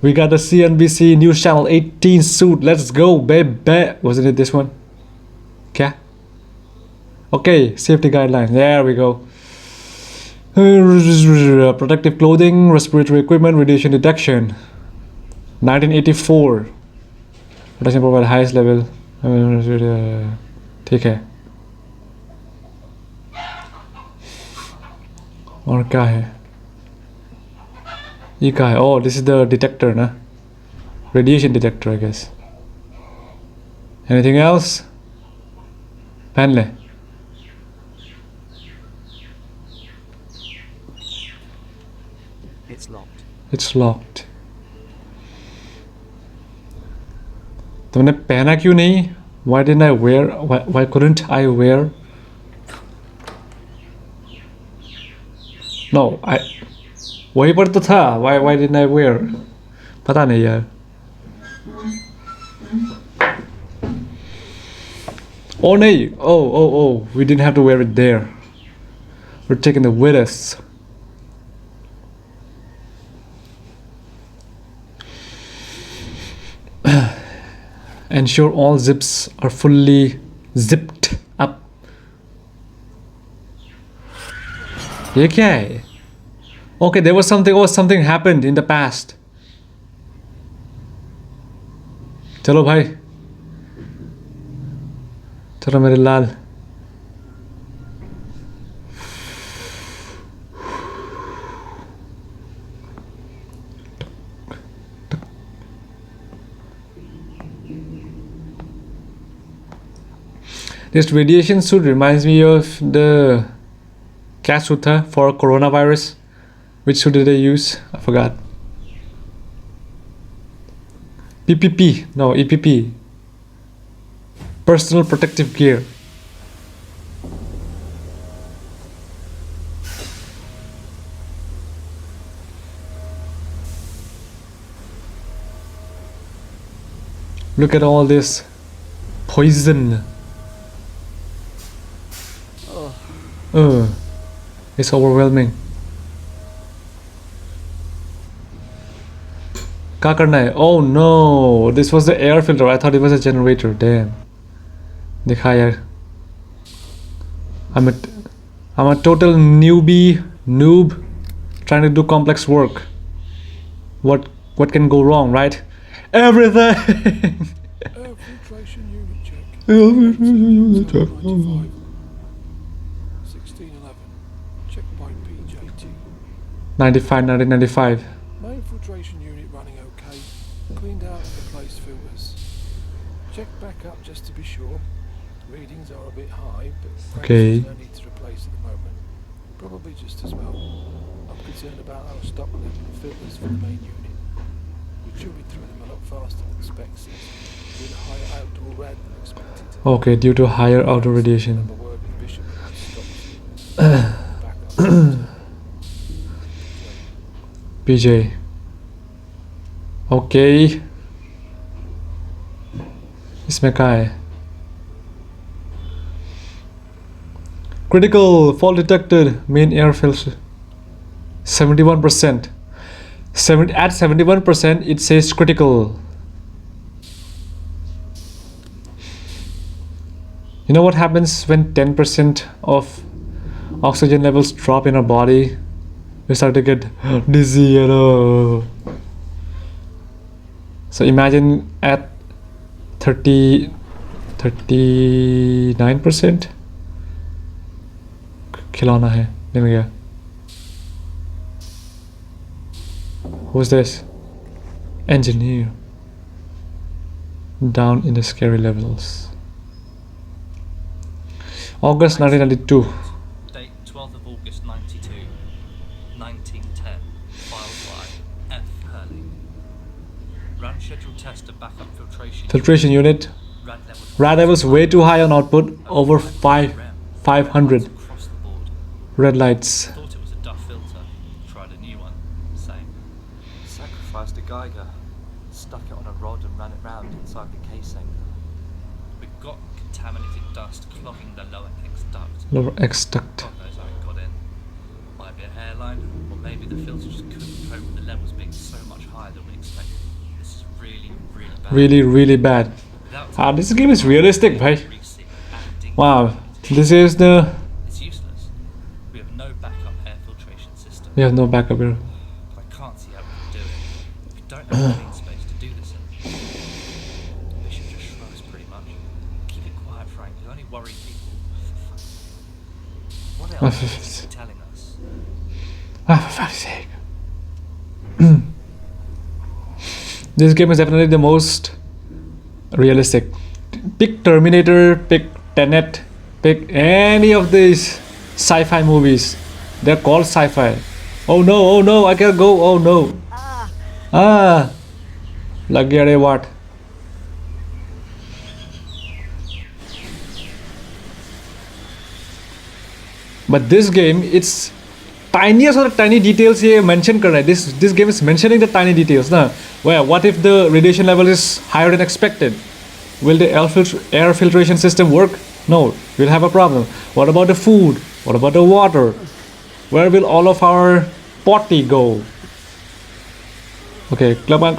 We got the CNBC News Channel 18 suit. Let's go, baby. Wasn't it this one? Okay. Okay, safety guidelines. There we go. Protective clothing, respiratory equipment, radiation detection. 1984. Protection provide highest level. ठीक है. और क्या है? ये क्या है? Oh, this is the detector, na? Radiation detector, I guess. Anything else? पहन ले. It's locked. It's locked. तुमने पहना क्यों नहीं? Why didn't I wear? Why couldn't I wear? No, वहीं पर तो था. Why didn't I wear? पता नहीं यार. Oh नहीं. Oh. We didn't have to wear it there. We're taking it with us. Ensure all zips are fully zipped up. ये क्या है? Okay, there was something. Oh, something happened in the past. चलो भाई. चलो मेरे लाल. This radiation suit reminds me of the Kasuta for coronavirus. Which suit did they use? I forgot. PPP. No, EPP. Personal protective gear. Look at all this poison. It's overwhelming. क्या करना है? Oh no, this was the air filter. I thought it was a generator. Damn. देखा यार. I'm a total noob trying to do complex work. What can go wrong, right? Everything. Air filtration unit check. 1611. Checkpoint PJT. 1995. Main filtration unit running okay. Cleaned out and replaced filters. Check back up just to be sure. Readings are a bit high, but Okay. no need to replace at the moment. Probably just as well. I'm concerned about our stock level of filters for the main unit. We chewed through them a lot faster than spec says, due to higher outdoor rad than expected. Okay, due to higher outdoor radiation. Have a word with Bishop about stock. PJ. Okay. इसमें क्या है? Critical fault detected. Main air filter. 71%. At 71%, it says critical. You know what happens when 10% of oxygen levels drop in our body? We start to get dizzy, you know. So imagine at 39%. खिलौना है मिल गया. Who's this? Engineer. Down in the scary levels. August 1992. Date 12th of August 92. 1910. Filed by F. Hurley. Ran scheduled test of backup filtration. Filtration unit. Rad levels way too high on output. Over 500. Red lights. Thought it was a duff filter. Tried a new one. Same. Sacrificed a Geiger. Stuck it on a rod and ran it round inside the casing. We've got contaminated dust clogging the lower X duct. Lower X duct. God knows how it got in. Might be a hairline, or maybe the filter just couldn't cope with the levels being so much higher than we expected. This is really, really bad. Really bad. This game is realistic, bhai. Wow. This is the... It's useless. We have no backup air filtration system. We have no backup here. I can't see how we can do it. We don't have clean space to do this in. Bishop just shrugs pretty much. Keep it quiet, Frank. You only worry people. What else is he telling us? For fuck's sake. This game is definitely the most realistic. Pick Terminator, pick Tenet, pick any of these sci-fi movies. They're called sci-fi. Oh no, I can't go. Oh no. Lag gaya re what? But this game, it's tiniest of the tiny details here mentioned कर रहा है. This game is mentioning the tiny details ना. Where what if the radiation level is higher than expected? Will the air filtration system work? No, we'll have a problem. What about the food? What about the water? Where will all of our potty go? Okay, come back.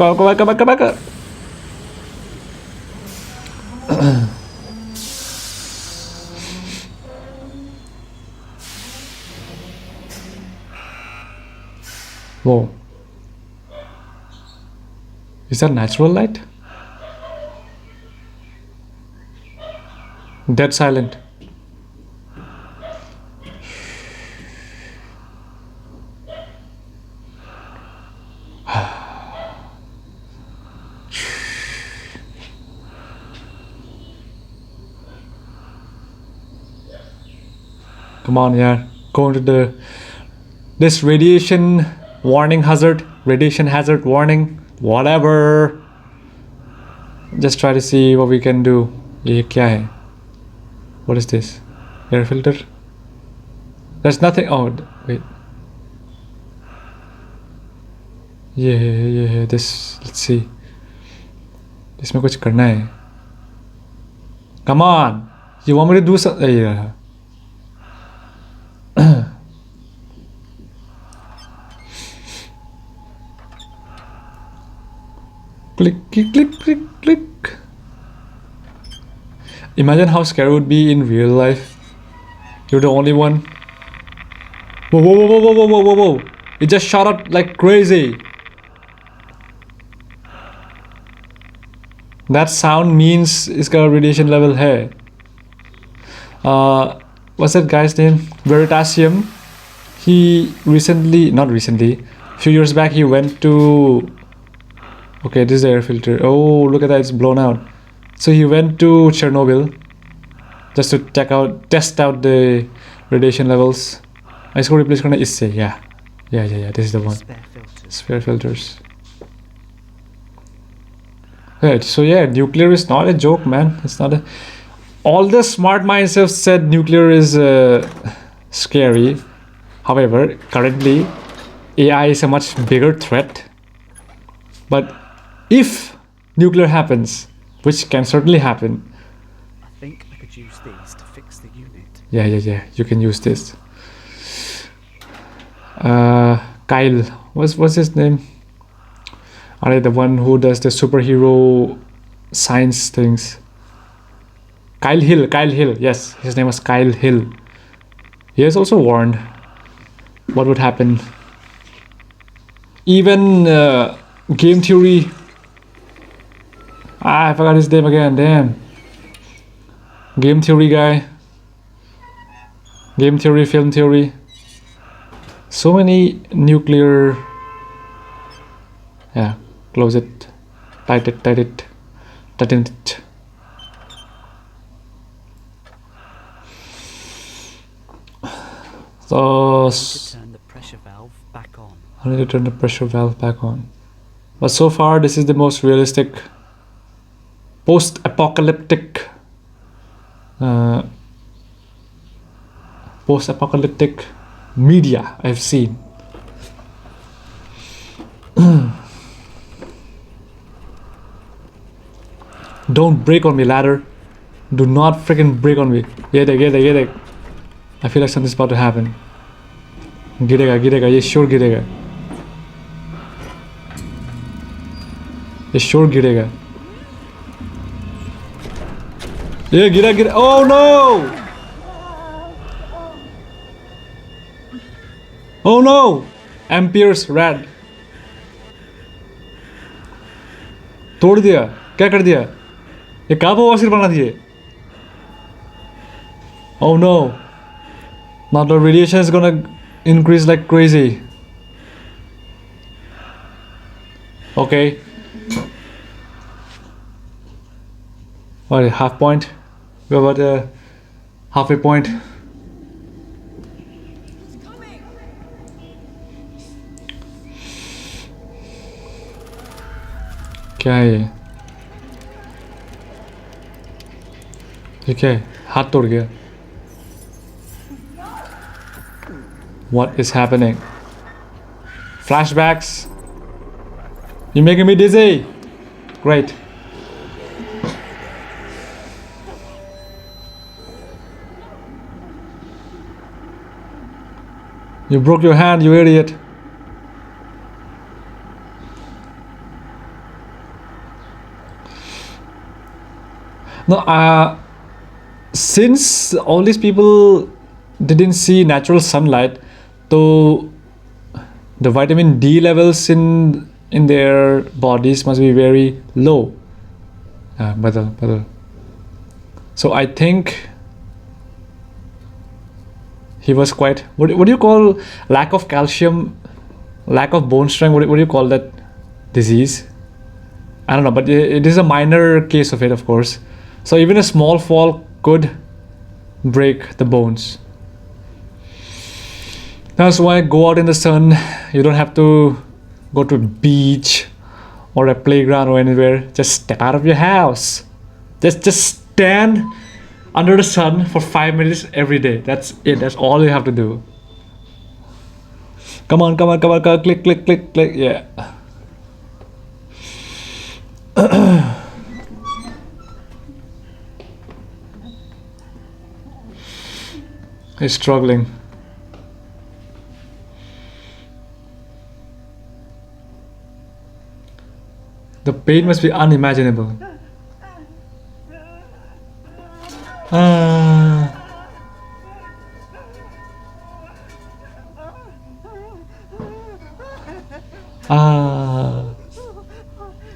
Whoa. Is that natural light? Dead silent. Come on, yeah. Go into this radiation warning hazard, radiation hazard warning, whatever. Just try to see what we can do. ये क्या है? What is this? Air filter? There's nothing. Oh, wait. Yeah. This. Let's see. इसमें कुछ करना है. Come on. You want me to do something? Yeah. Click. Imagine how scary it would be in real life. You're the only one. Whoa. It just shot up like crazy. That sound means it's got a radiation level here. What's that guy's name? Veritasium. Not recently, a few years back, he went to... Okay, this is the air filter. Oh, look at that, it's blown out. So he went to Chernobyl just to test out the radiation levels. इसको replace करना इससे, yeah. This is the one. Spare filters. Right, so yeah, nuclear is not a joke, man. It's not a... All the smart minds have said nuclear is scary. However, currently, AI is a much bigger threat. But if nuclear happens, which can certainly happen. I think I could use these to fix the unit. Yeah. You can use this. Kyle. What's his name? The one who does the superhero science things. Kyle Hill. Yes, his name was Kyle Hill. He has also warned what would happen. Even game theory. I forgot his name again. Damn. Game theory guy. Game theory, film theory. So many nuclear. Yeah. Close it. Tighten it. So turn the pressure valve back on. I need to turn the pressure valve back on. But so far, this is the most realistic post-apocalyptic media I've seen. Don't break on me, ladder. Do not freaking break on me. Get it. I feel like something's about to happen. गिरेगा ये sure गिरेगा. ये sure गिरेगा. ये गिरा. Oh no! Ampere's rad. तोड़ दिया. क्या कर दिया? ये कहाँ पर वासिर बना दिए? Oh no! Now the radiation is gonna increase like crazy. Okay. What, half point? We're about a halfway point. क्या है ये? क्या है? हाथ तोड़ गया. What is happening? Flashbacks. You're making me dizzy. Great. You broke your hand, you idiot. No, since all these people didn't see natural sunlight, so the vitamin D levels in their bodies must be very low. So I think he was quite, what do you call lack of calcium, lack of bone strength, what do you call that disease? I don't know, but it is a minor case of it, of course. So even a small fall could break the bones. That's why go out in the sun. You don't have to go to a beach or a playground or anywhere. Just step out of your house. Just stand under the sun for 5 minutes every day. That's it. That's all you have to do. Come on, click, click, click, click. Yeah. He's struggling. The pain must be unimaginable.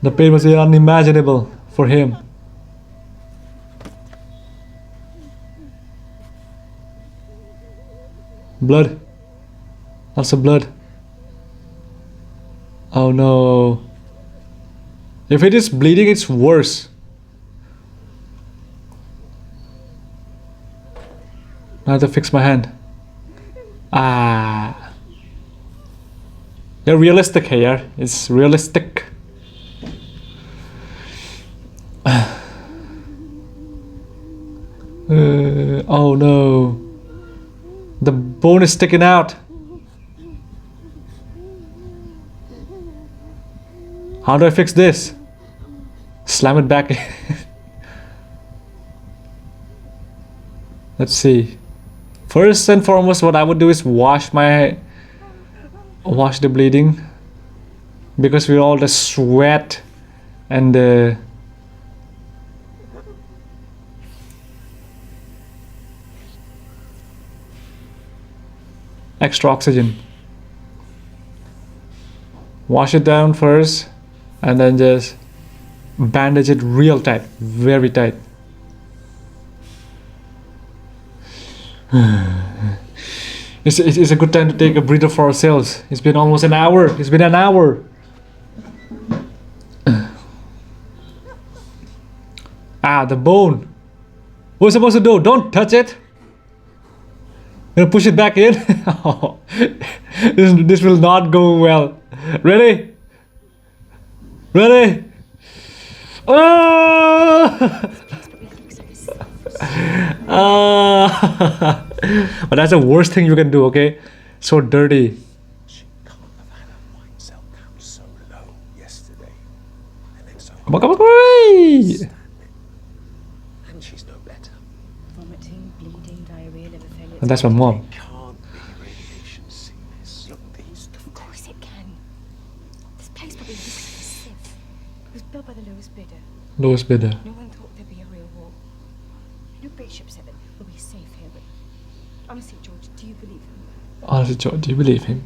The pain must be unimaginable for him. Blood. Lots of blood. Oh no. If it is bleeding, it's worse. I have to fix my hand. They're realistic here. It's realistic. Oh no. The bone is sticking out. How do I fix this? Slam it back in. Let's see. First and foremost, what I would do is wash the bleeding, because with all the sweat and the extra oxygen. Wash it down first and then just bandage it real tight, very tight. It's a good time to take a breather for ourselves. It's been almost an hour. It's been an hour. The bone. What are we supposed to do? Don't touch it. Gonna push it back in. This will not go well. Ready? Ready? But that's the worst thing you can do, okay? So dirty. Come on. And she's no better. Vomiting, bleeding, diarrhea, liver failure. And that's my mom. Can't be radiation sickness. Look, these. Of course it can. This place probably looks like a sieve. It was built by the lowest bidder. Lowest bidder. No one thought there'd be a real war. No bishop said that we'll be safe here, but honestly, George, do you believe him? Honestly, George, do you believe him?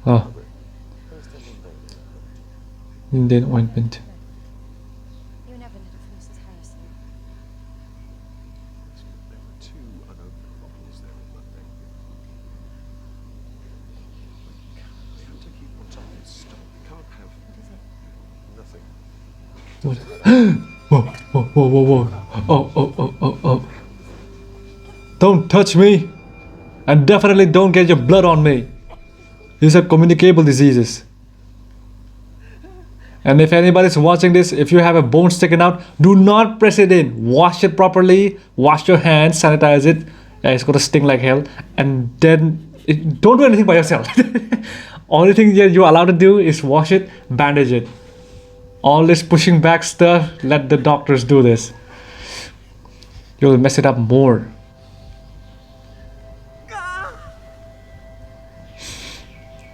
Oh. Indian ointment. You never little for Mrs. Harrison. There were 2 unopened bottles there on Monday. We have to keep on top of this stuff. We can't have nothing. Whoa. Don't touch me. And definitely don't get your blood on me. These are communicable diseases. And if anybody's watching this, if you have a bone sticking out, do not press it in. Wash it properly. Wash your hands. Sanitize it. It's gonna sting like hell. And then don't do anything by yourself. Only thing you're allowed to do is wash it, bandage it. All this pushing back stuff, let the doctors do this. You'll mess it up more.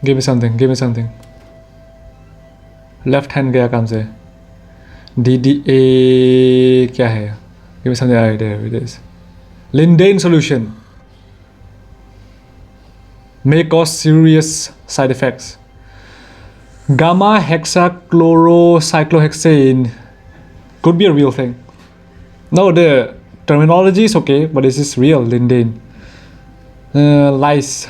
Give me something. Left hand गया काम से. DDA क्या है? Give me something. There it is. Lindane solution may cause serious side effects. Gamma hexachlorocyclohexane could be a real thing. No, the terminology is okay, but this is real. Lindane. Lice.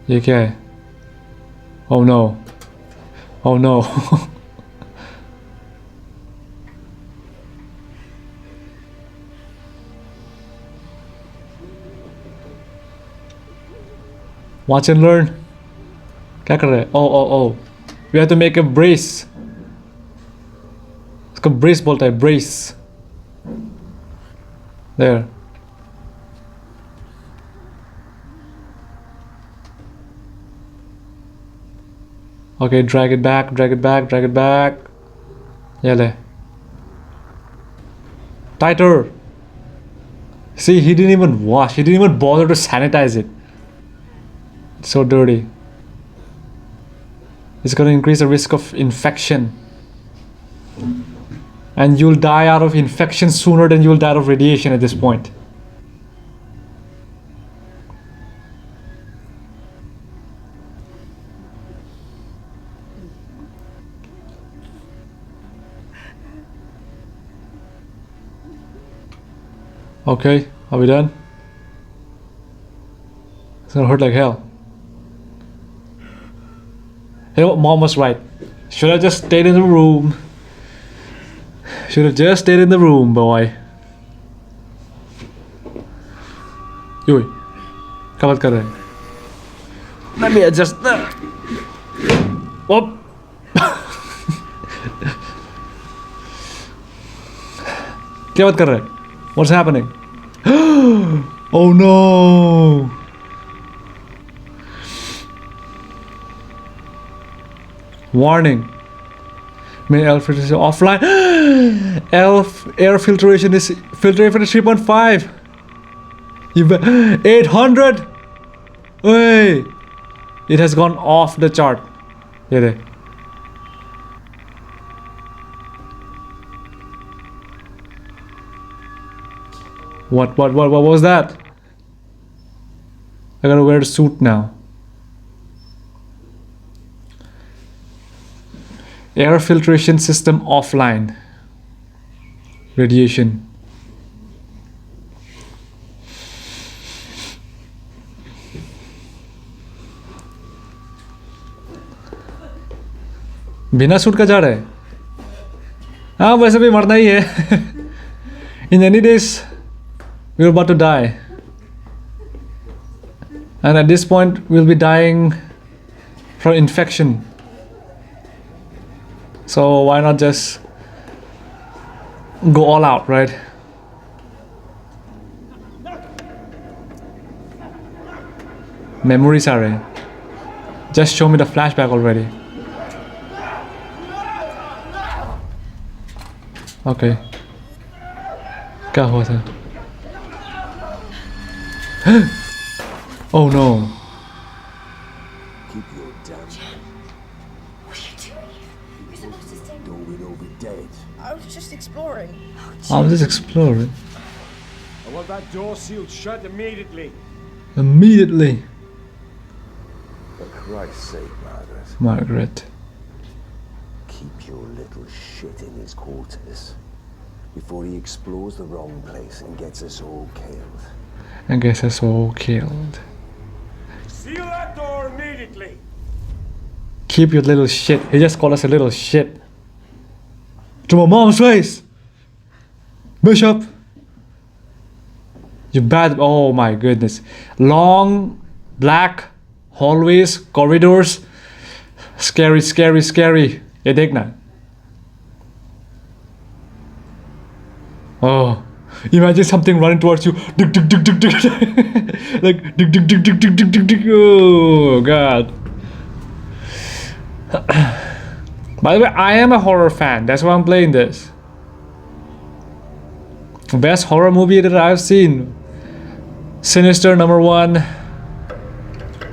ये क्या है? Oh no. Oh no. Watch and learn. क्या कर रहे हैं? Oh. We have to make a brace. इसको brace बोलता है, brace. There. Okay, drag it back. Yeah, le. Tighter. See, he didn't even wash. He didn't even bother to sanitize it. It's so dirty. It's going to increase the risk of infection. And you'll die out of infection sooner than you'll die out of radiation at this point. Okay, are we done? It's gonna hurt like hell. You know what, Mom was right. Should have just stayed in the room. Should have just stayed in the room, boy. Ui, क्या बात कर रहे हैं? Let me adjust that. Whoop. क्या बात कर रहे हैं? What's happening? Oh no! Warning. Main air filtration offline. Air filtration is 3.5. 800. Hey, it has gone off the chart. Yeah. What was that? I gotta wear the suit now. Air filtration system offline. Radiation. बिना suit का जा रहा है? हाँ, वैसे भी मरना ही है. In any days, we're about to die. And at this point, we'll be dying from infection. So why not just go all out, right? Memories are in. Just show me the flashback already. Okay. क्या हुआ था? Oh no. Keep your damn. What are you doing? You're supposed to stay. Don't we all be dead? I was just exploring. I'm just exploring. I want that door sealed shut immediately. Immediately. For Christ's sake, Margaret. Margaret. Keep your little shit in his quarters before he explores the wrong place and gets us all killed. And gets us all killed. Seal that door immediately. Keep your little shit. He just called us a little shit. To my mom's face. Bishop. You bad. Oh my goodness. Long, black hallways, corridors. Scary, scary, scary. ये देखना. Oh, imagine something running towards you. Like oh god. By the way, I am a horror fan. That's why I'm playing this. Best horror movie that I've seen. Sinister #1.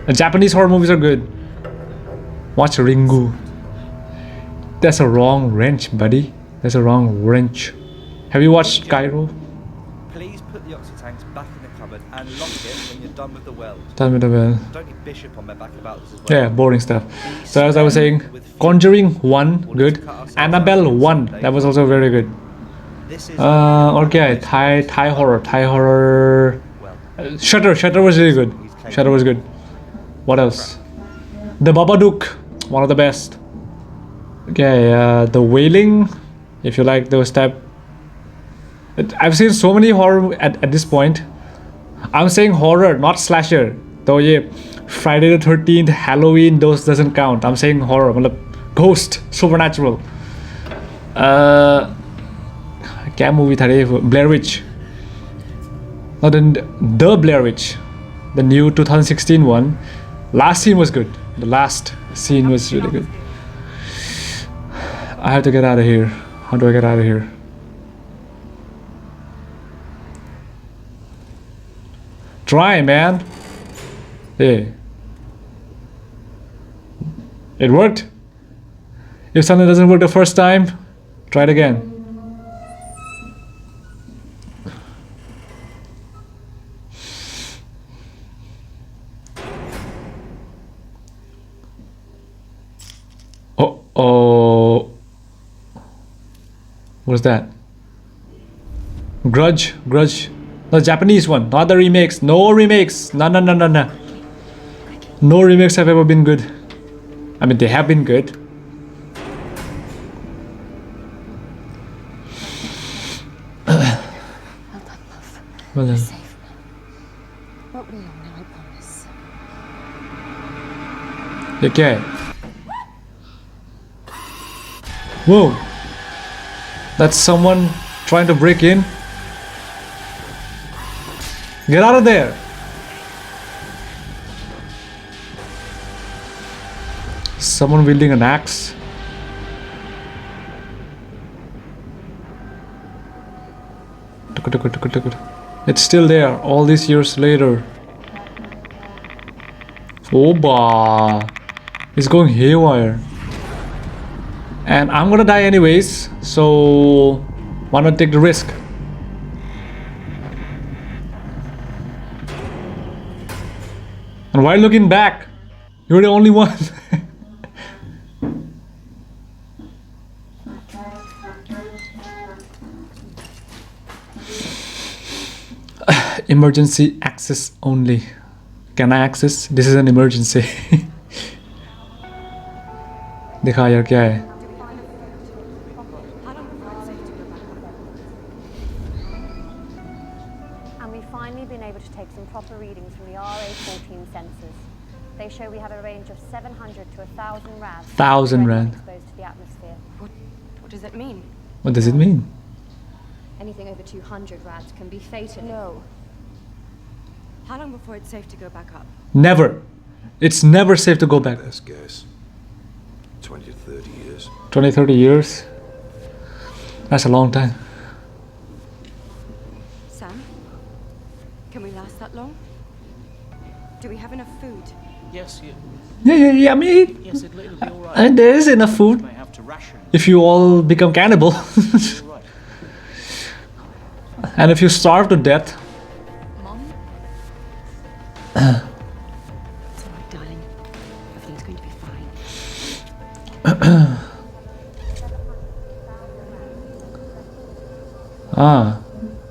The Japanese horror movies are good. Watch Ringu. That's a wrong wrench, buddy. That's a wrong wrench. Have you watched Cairo? Please put the oxy tanks back in the cupboard and lock it when you're done with the weld. Done with the weld. Don't need Bishop on my back about this as well. Yeah, boring stuff. So as I was saying, Conjuring 1, good. Annabelle 1, that was also very good. Okay, Thai horror. Shutter was really good. Shutter was good. What else? The Babadook, one of the best. Okay, The Wailing, if you like those type. I've seen so many horror at this point. I'm saying horror, not slasher. Though yeah, Friday the 13th, Halloween, those doesn't count. I'm saying horror, ghost, supernatural. क्या movie था रे? Blair Witch. Not the Blair Witch, the new 2016 one. Last scene was good. The last scene was really good. I have to get out of here. How do I get out of here? Try, man. Hey. It worked. If something doesn't work the first time, try it again. Oh. What's that? Grudge. The Japanese one, not the remakes. No remakes. No. No remakes have ever been good. I mean, they have been good. Well done. Won't be long now, I promise. Okay. Whoa. That's someone trying to break in. Get out of there. Someone wielding an axe. It's still there all these years later. Oba. It's going haywire. And I'm gonna die anyways, so why not take the risk? And why looking back? You're the only one. Emergency access only. Can I access? This is an emergency. दिखा यार क्या है? And we've finally been able to take some proper readings from the RA14 sensors. They show we have a range of 700 to 1,000 rads. 1,000 rand. Exposed to the atmosphere. What does it mean? What does it mean? Anything over 200 rads can be fatal. No. How long before it's safe to go back up? Never. It's never safe to go back. Best guess. 20 to 30 years. 20, 30 years. That's a long time. Sam? Can we last that long? Do we have enough food? Yes, Yeah. I mean, yes, it'll be all right. and there is enough food. May have to ration. If you all become cannibal. And if you starve to death. Mom? It's all right, darling. Everything's going to be fine.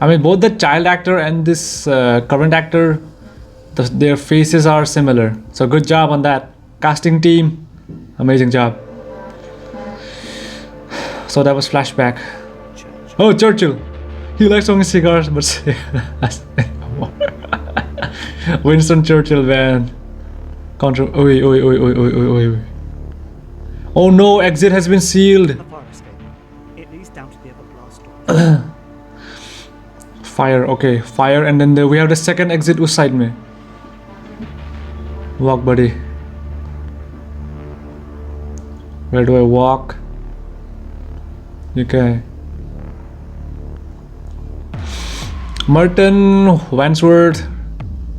I mean, both the child actor and this current actor, their faces are similar. So good job on that. Casting team, amazing job. So that was flashback. Oh, Churchill. He likes smoking cigars, but Winston Churchill, man. Oh no, exit has been sealed. It leads down to the other blast door. Fire, okay, fire, and then we have the second exit उस side में. Walk, buddy. Where do I walk? Okay. Merton, Wandsworth,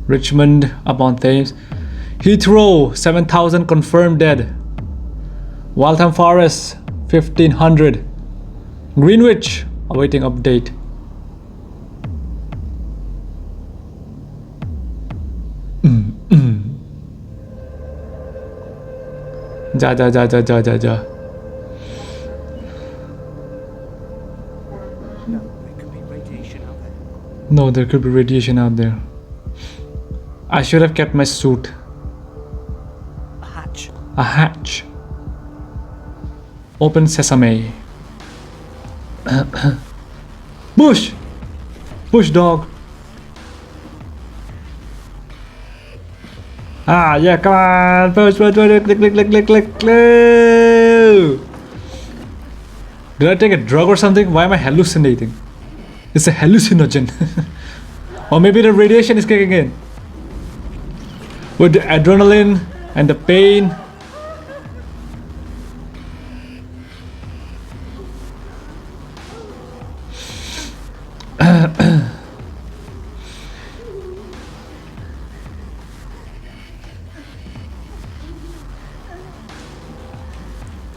Richmond upon Thames, Heathrow, 7,000 confirmed dead. Waltham Forest, 1,500. Greenwich, awaiting update. Ja. No, there could be radiation out there. I should have kept my suit. A hatch. A hatch. Open sesame. Push! Push, dog. Ah, yeah, come on. Push, click. Did I take a drug or something? Why am I hallucinating? It's a hallucinogen. Or maybe the radiation is kicking in. With the adrenaline and the pain.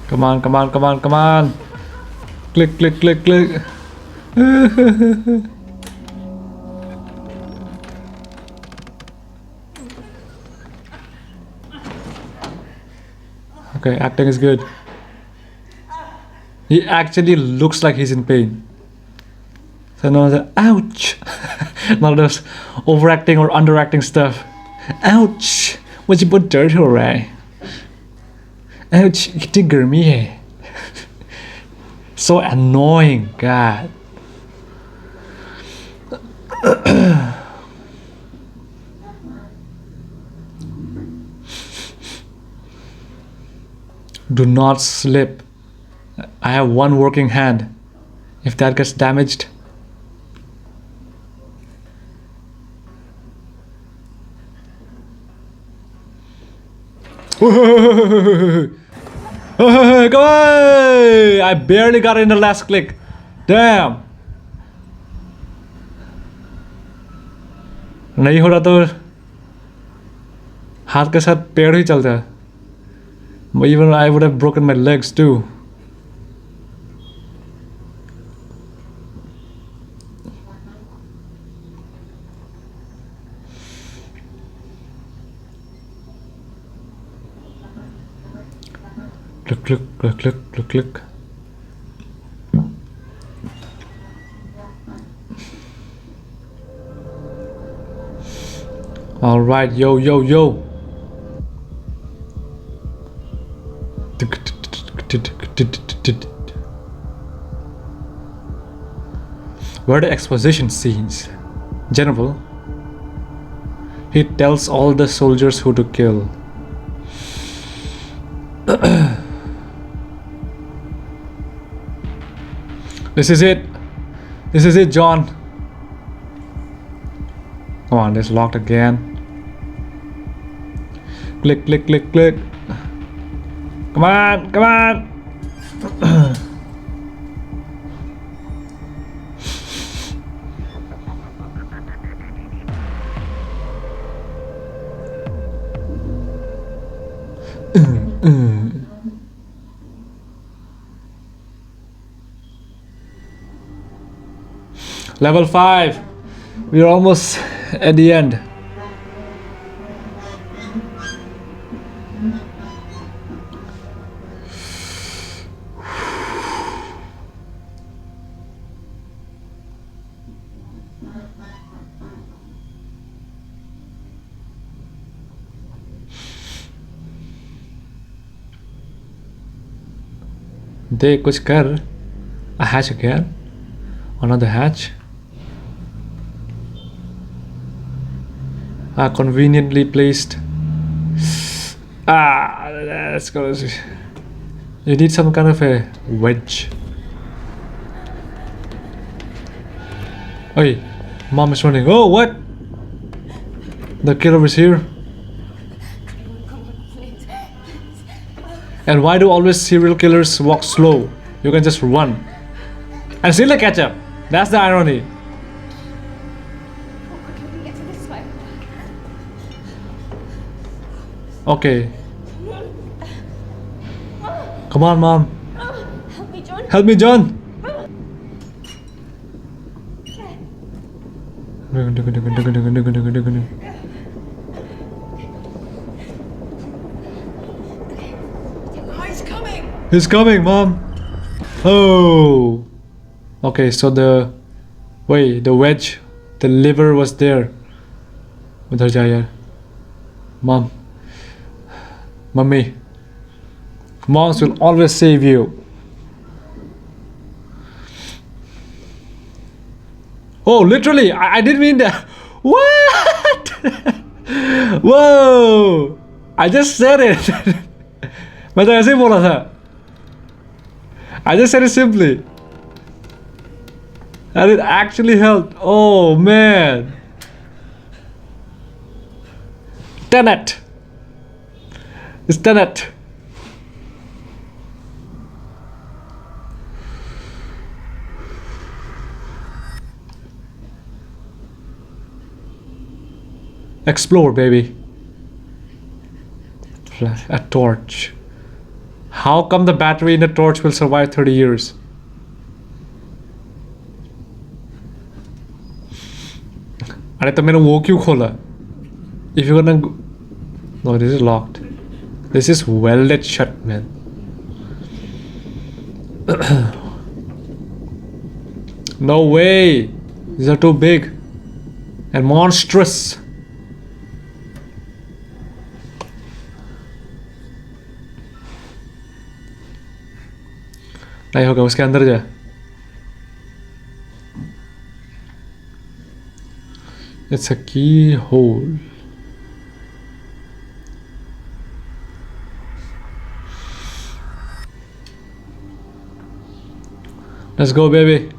Come on. Click. Okay, acting is good. He actually looks like he's in pain. So no one's like, ouch! None of those overacting or underacting stuff. Ouch! What you put dirt alright? Ouch! It's गर्मी. So annoying, God. Do not slip. I have one working hand. If that gets damaged. Go away! I barely got it in the last click. Damn. नहीं हो रहा तो हाथ के साथ पैर ही चलता. Even I would have broken my legs too. Click. All right, yo. Where are the exposition scenes? General. He tells all the soldiers who to kill. This is it, John. Come on, it's locked again. Click. Come on. Level 5. We're almost at the end. दे कुछ कर. A hatch again. Another hatch. Conveniently placed. Let's go. You need some kind of a wedge. Hey, mom is running. Oh, what? The killer is here. And why do always serial killers walk slow? You can just run and still catch up. That's the irony. Okay. Come on, Mom. Help me, John. He's coming, Mom. Oh. Okay, so the wedge, the liver was there. Udhar ja yaar. Mom. Mummy. Moms will always save you. Oh, literally, I didn't mean that. What? Whoa! I just said it. मैं तो ऐसे ही बोला था. I just said it simply. And it actually helped. Oh man. Tenet. It's Tenet. Explore, baby. Flash a torch. How come the battery in the torch will survive 30 years? अरे तो मैंने वो क्यों खोला? If you're gonna go... No, this is locked. This is welded shut, man. No way. These are too big and monstrous. नहीं होगा, उसके अंदर जा. It's a keyhole. Let's go, baby.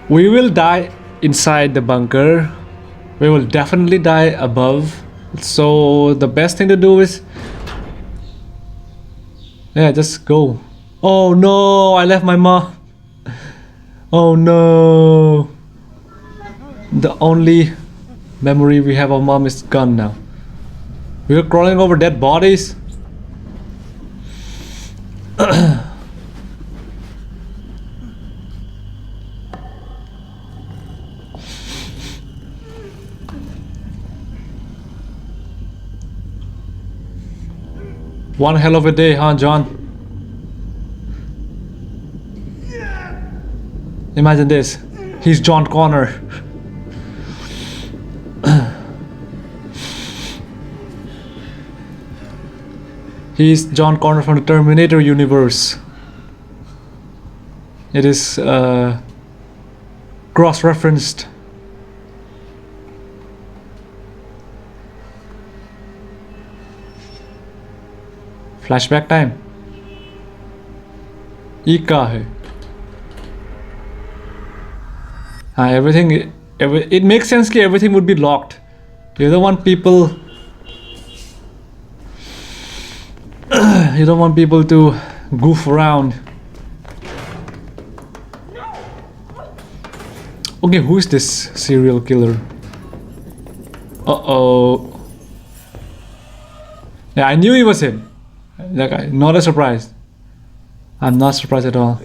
We will die inside the bunker. We will definitely die above. So the best thing to do is, yeah, just go. Oh no, I left my mom. Oh no. The only memory we have of mom is gone now. We are crawling over dead bodies. One hell of a day, huh, John? Imagine this. He's John Connor. He's John Connor from the Terminator universe. It is cross-referenced. Flashback time. ये क्या है? Everything. It makes sense that everything would be locked. You don't want people. You don't want people to goof around. Okay, who is this serial killer? Uh-oh. Yeah, I knew he was him. That guy. Not a surprise. I'm not surprised at all.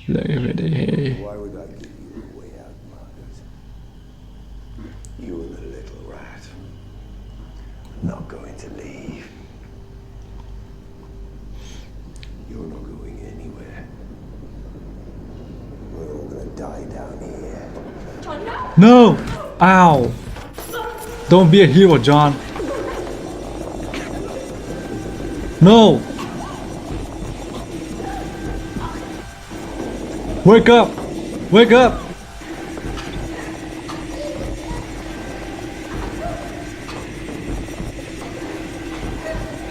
Look at it. Why would I give you a way out, Margaret? You and the little rat. Not going to leave. You're not going anywhere. We're all gonna die down here. John, no! No! Ow! Don't be a hero, John. No! Wake up! Wake up!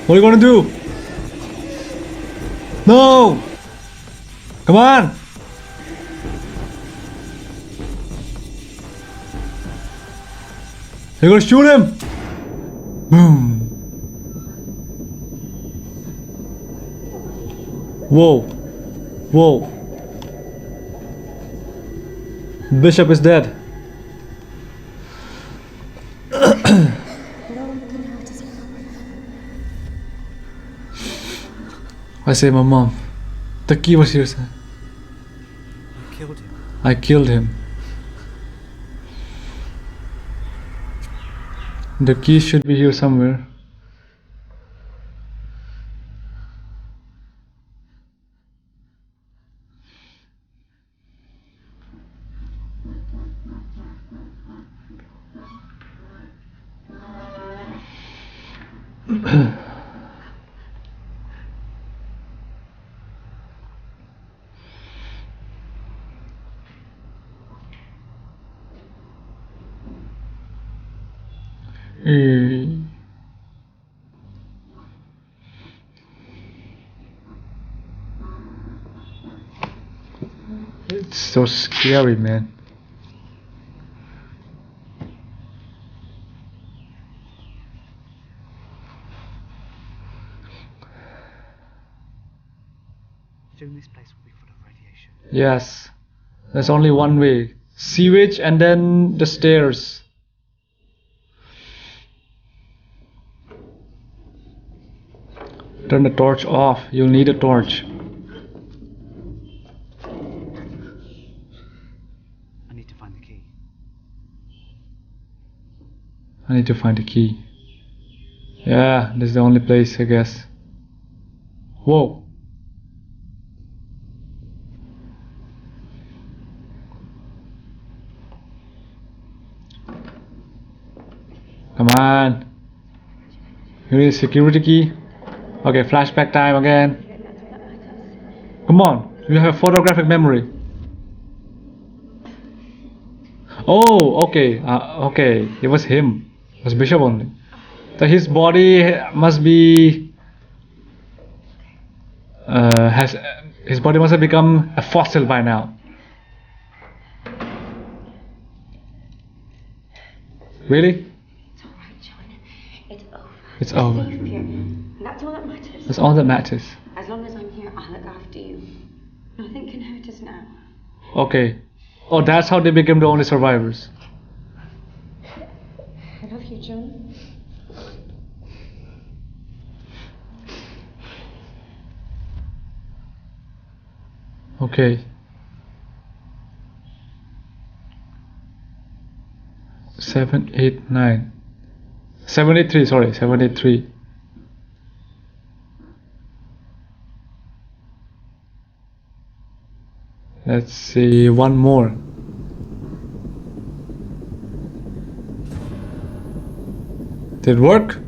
What are you gonna do? No! Come on! You're gonna shoot him! Boom! Whoa! Whoa! Bishop is dead. I say my mom. The key was here, sir. You killed him. I killed him. The key should be here somewhere. so scary, man. Soon this place will be full of radiation. Yes. There's only one way. Sewage and then the stairs. Turn the torch off. You'll need a torch. I need to find the key. I need to find the key. Yeah, this is the only place, I guess. Whoa. Come on. Here is security key. Okay, flashback time again. Come on, you have photographic memory. Oh, okay. Okay, it was him. It was Bishop only. So his body must be his body must have become a fossil by now. Really? It's over. Safe here. And that's all that matters. That's all that matters. As long as I'm here, I'll look after you. Nothing can hurt us now. Okay. Oh, that's how they became the only survivors. I love you, John. Okay. 7, 8, 9. 73, sorry, 73. Let's see, one more. Did it work?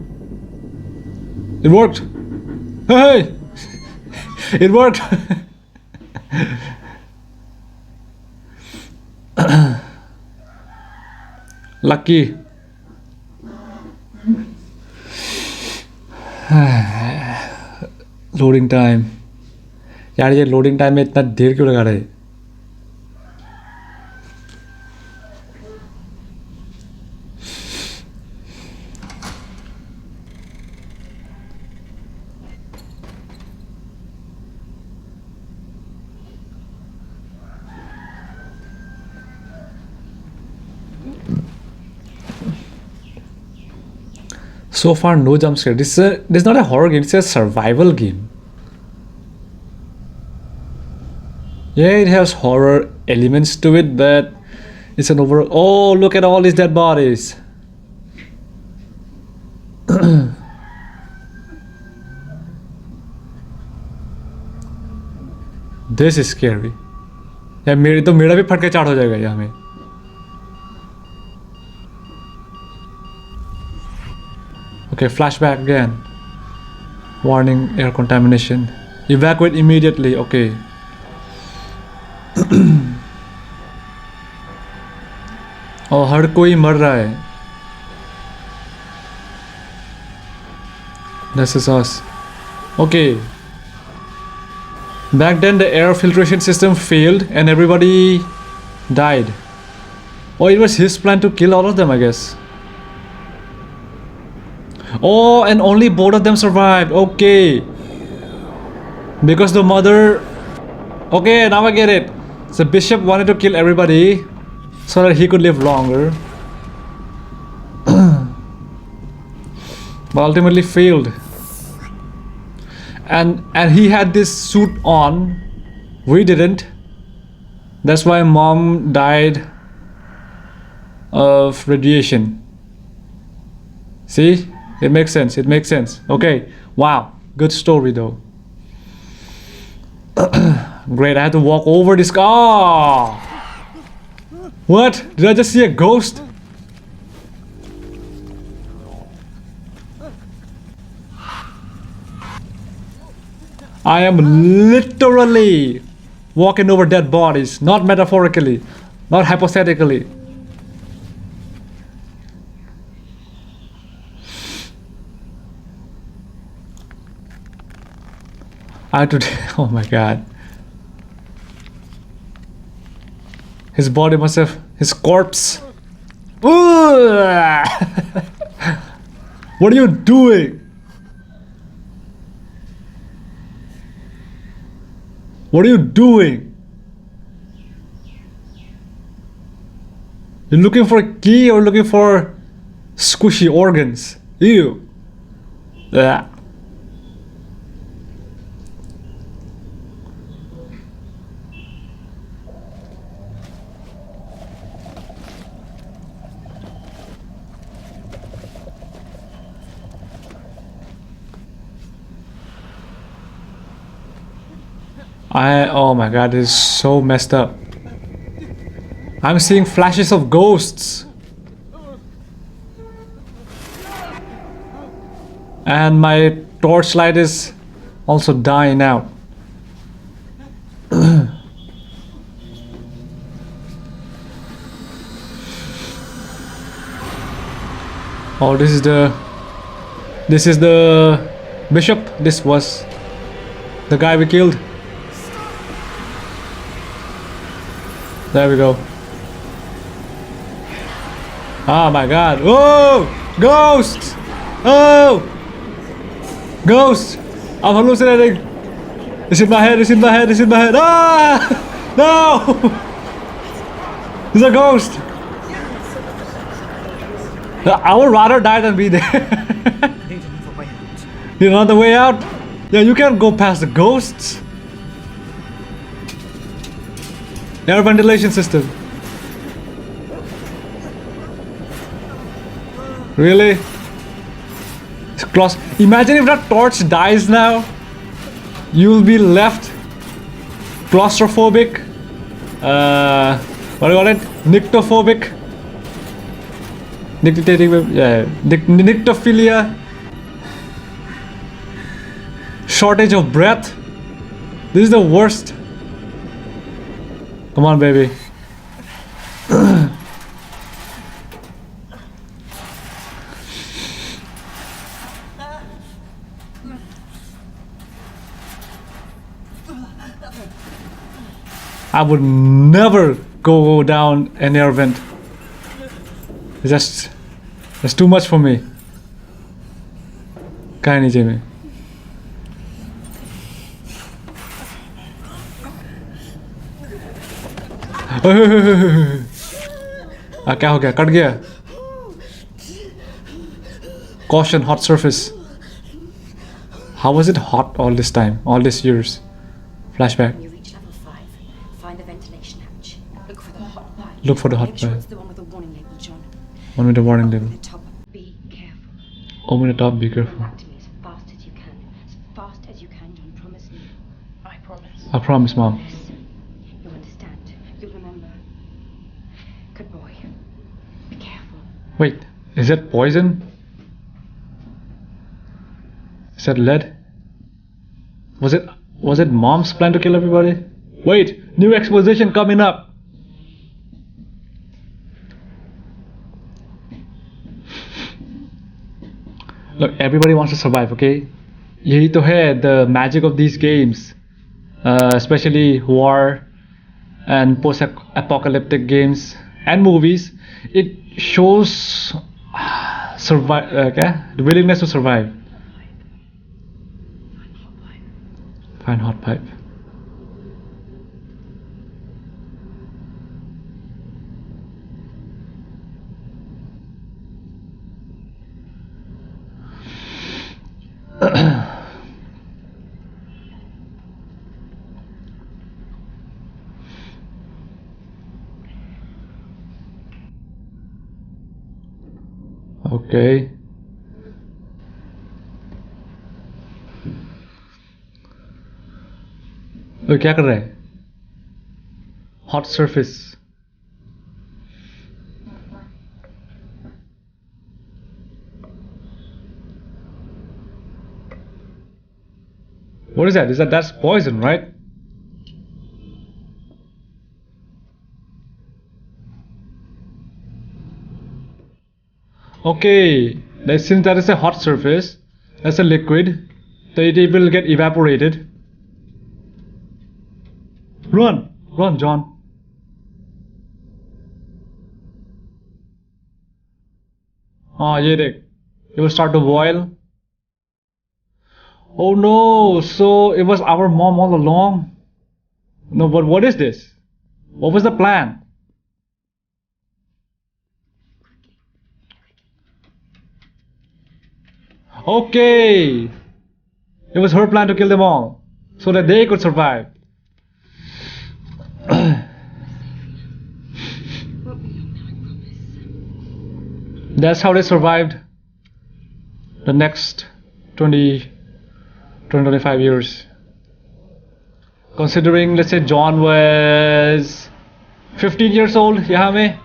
It worked! Hey! It worked! Lucky. Loading time यार, ये loading time में इतना देर क्यों लगा रहे? So far, no jump scare. This is not a horror game. It's a survival game. Yeah, it has horror elements to it, but it's an overall. Oh, look at all these dead bodies. This is scary. यार मेरी तो मेरा भी फट के चाट हो जाएगा यहाँ में. Okay, flashback again. Warning, air contamination. Evacuate immediately. Okay. और हर कोई मर रहा है. This is us. Okay. Back then the air filtration system failed and everybody died. Oh, it was his plan to kill all of them, I guess. Oh, and only both of them survived. Okay. Because the mother... Okay, now I get it. The bishop wanted to kill everybody so that he could live longer. But ultimately failed. And he had this suit on. We didn't. That's why mom died of radiation. See? It makes sense. It makes sense. Okay. Wow. Good story though. Great. I had to walk over this car. Oh! What? Did I just see a ghost? I am literally walking over dead bodies. Not metaphorically. Not hypothetically. I had to... Oh my god. His body must have... His corpse. Ooh! What are you doing? What are you doing? You're looking for a key or looking for squishy organs? Ew. Yeah. Oh my god, this is so messed up. I'm seeing flashes of ghosts. And my torchlight is also dying out. Oh, this is the bishop. This was the guy we killed. There we go. Oh my god. Oh! Ghosts! Oh! Ghosts! I'm hallucinating. It's in my head, it's in my head, it's in my head. Ah! No! It's a ghost. I would rather die than be there. You know the way out? Yeah, you can't go past the ghosts. Air ventilation system. Really? It's close. Imagine if that torch dies now. You'll be left claustrophobic. What do you call it? Nyctophobic. Nyctophilia. Shortage of breath. This is the worst. Come on, baby. I would never go down an air vent. It's too much for me. Kahin nahi चाहिए. क्या हो गया? Cut गया. Caution, hot surface. How was it hot all this time? All these years? Flashback. When you reach level 5, find the ventilation hatch. Look for the hot pipe. Look for the hot Make sure pipe. it's the one with the warning label, John. One with the warning label. Open the top. Be careful. Open the top, be careful. Come back to me as fast as you can. As fast as you can, John. Promise me. I promise. I promise, Mom. Yes. You'll understand. You'll remember. Good boy. Be careful. Wait, is that poison? Is that lead? Was it Mom's plan to kill everybody? Wait, new exposition coming up. Look, everybody wants to survive, okay? यही तो है the magic of these games, especially war and post-apocalyptic games and movies. It shows the willingness to survive. Find hot pipe. Okay. तो क्या कर रहा है? Hot surface. What is that? That's poison, right? Okay, since that is a hot surface, that's a liquid, so it will get evaporated. Run, John. Oh, ये देख. It will start to boil. Oh no! So it was our mom all along. No, but what is this? What was the plan? Okay! It was her plan to kill them all, so that they could survive. That's how they survived the next 25 years. Considering, let's say John was 15 years old, यहाँ में.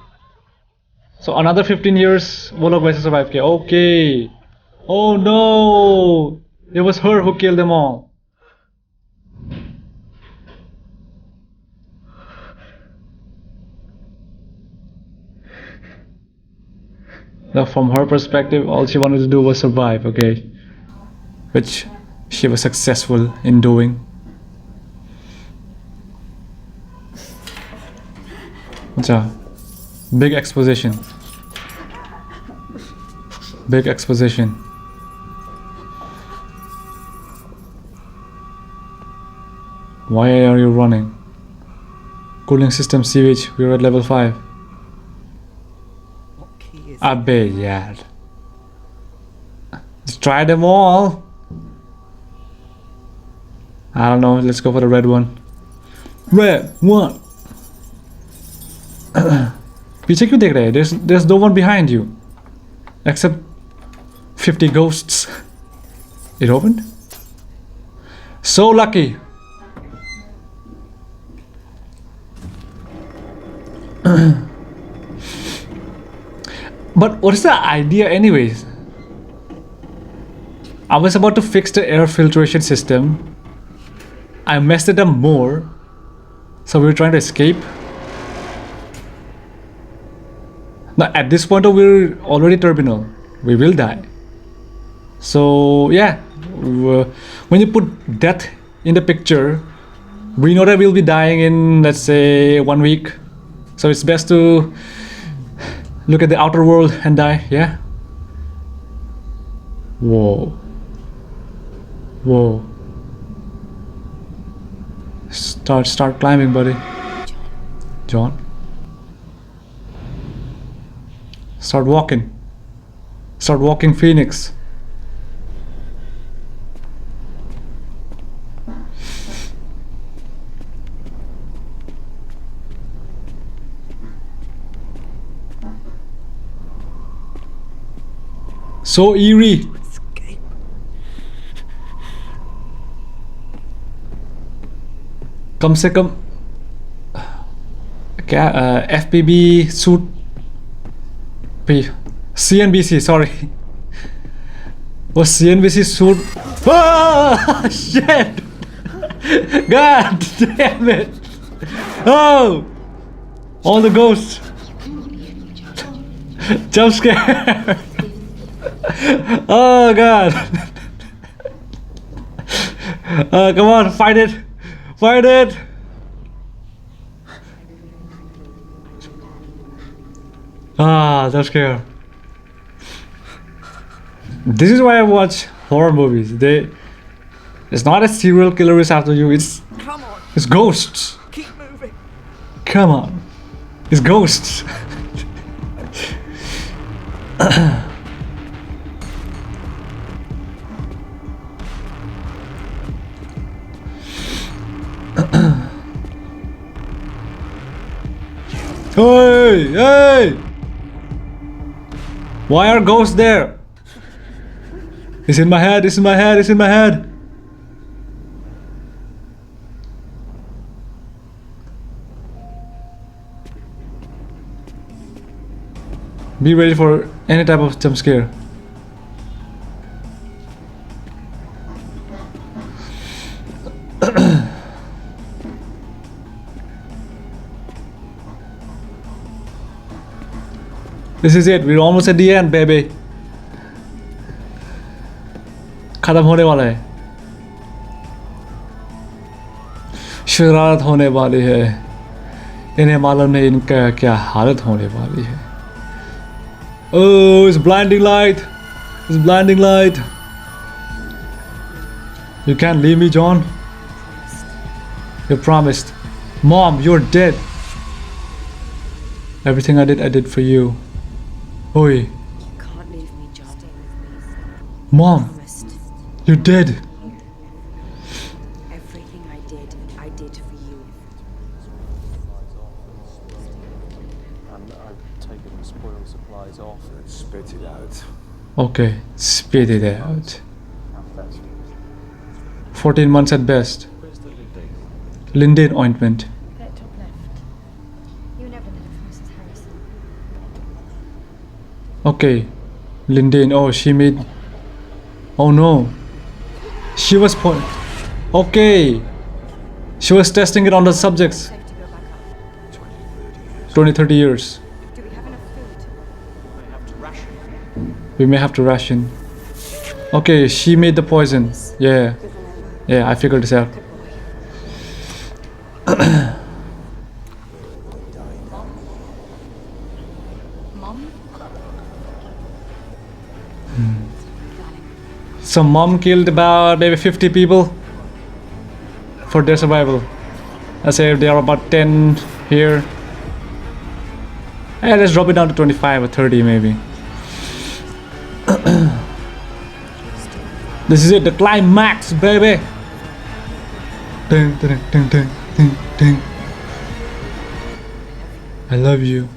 So another 15 years, वो लोग वैसे survive किया. Okay. Oh no! It was her who killed them all. Now, from her perspective, all she wanted to do was survive, okay? Which she was successful in doing. Acha, big exposition. Big exposition. Why are you running? Cooling system sewage, we're at level 5. Abbe yaar. Just try them all. I don't know, let's go for the red one. Red one. पीछे क्यों देख रहे हैं? There's no one behind you. Except 50 ghosts. It opened? So lucky. But what is the idea anyways? I was about to fix the air filtration system. I messed it up more. So we were trying to escape. Now at this point we're already terminal. We will die. So yeah, when you put death in the picture, we know that we'll be dying in, let's say, 1 week. So it's best to look at the outer world and die, yeah? Whoa. Whoa. Start climbing, buddy. John. Start walking. Start walking, Phoenix. So eerie. कम से कम क्या FPV suit CNBC, sorry. Was CNBC suit? Oh shit! God damn it! Oh! All the ghosts. Jump scare. Oh god. Come on, fight it. Fight it. Jump scare. This is why I watch horror movies. It's not a serial killer is after you, it's ghosts. Keep moving. Come on. It's ghosts. Hey! Hey! Why are ghosts there? It's in my head, it's in my head, it's in my head. Be ready for any type of jump scare. This is it. We're almost at the end, baby. खत्म होने वाला है. शरारत होने वाली है. इन्हें मालूम नहीं इनका क्या हालत होने वाली है. Oh, it's blinding light. It's blinding light. You can't leave me, John. You promised. Mom, you're dead. Everything I did for you. Oi. You can't leave me, John. Mom, you're dead. Everything I did for you. And I've taken the spoil supplies off. Spit it out. Okay, spit it out. At best. 14 months at best. Where's the Lindane? Lindane ointment. At top left. You never know if Mrs. Harrison. Okay. Lindane. Oh, she made... Oh no. She was... Okay. She was testing it on the subjects. 20-30 years. Do we have enough food? We have to ration. We may have to ration. Okay, she made the poison. Yeah. Yeah, I figured this out. Mom? So mom killed about maybe 50 people for their survival. Let's say there are about 10 here. Hey, let's drop it down to 25 or 30 maybe. This is it, the climax, baby. Ding, ding, ding, ding, ding, ding. I love you.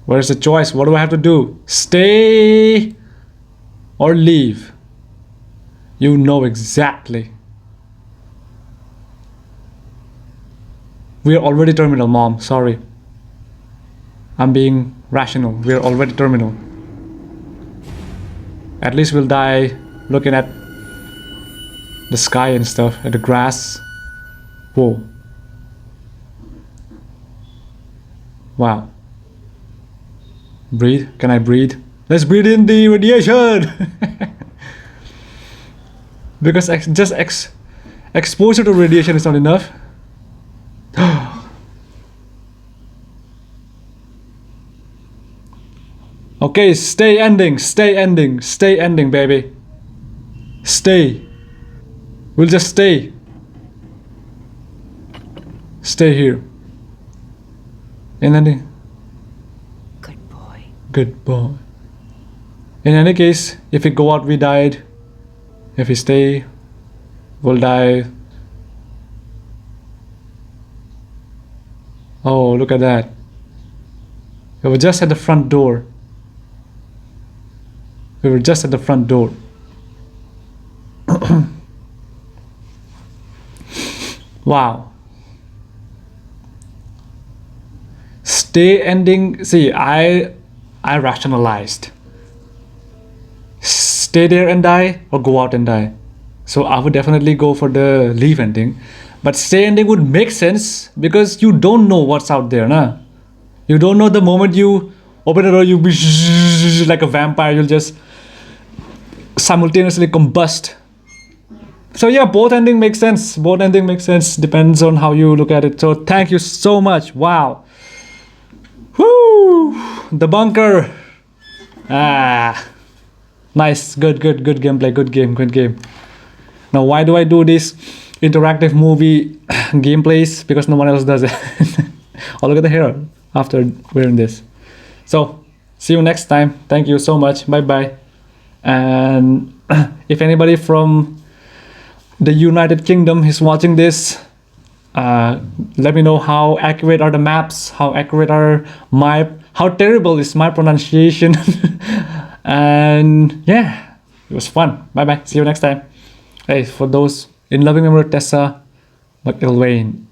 Where's the choice? What do I have to do? Stay or leave? You know exactly. We are already terminal, Mom. Sorry. I'm being rational. We are already terminal. At least we'll die looking at the sky and stuff, at the grass. Whoa. Wow. Breathe. Can I breathe? Let's breathe in the radiation. Because exposure to radiation is not enough. Okay, stay ending, baby. Stay. We'll just stay. Stay here. In any... Good boy. In any case, if we go out, we died. If we stay, we'll die. Oh, look at that. We were just at the front door. We were just at the front door. Wow. Stay ending. See, I rationalized. Stay there and die or go out and die. So I would definitely go for the leave ending. But stay ending would make sense because you don't know what's out there, nah? You don't know the moment you open the door, you'll be like a vampire, you'll just simultaneously combust. So yeah, both ending makes sense. Both ending makes sense. Depends on how you look at it. So thank you so much. Wow. Woo! The bunker. Ah. Nice. Good gameplay. Good game. Now why do I do this interactive movie gameplays? Because no one else does it. Oh, look at the hair after wearing this. So see you next time. Thank you so much. Bye bye. And if anybody from the United Kingdom is watching this, let me know how accurate are the maps, how accurate are how terrible is my pronunciation. And yeah, it was fun. Bye bye. See you next time. Hey, for those in loving memory of Tessa McIlwain.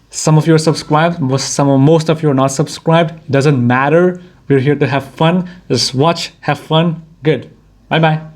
Some of you are subscribed, most of you are not subscribed. Doesn't matter. We're here to have fun. Just watch, have fun. Good. Bye bye.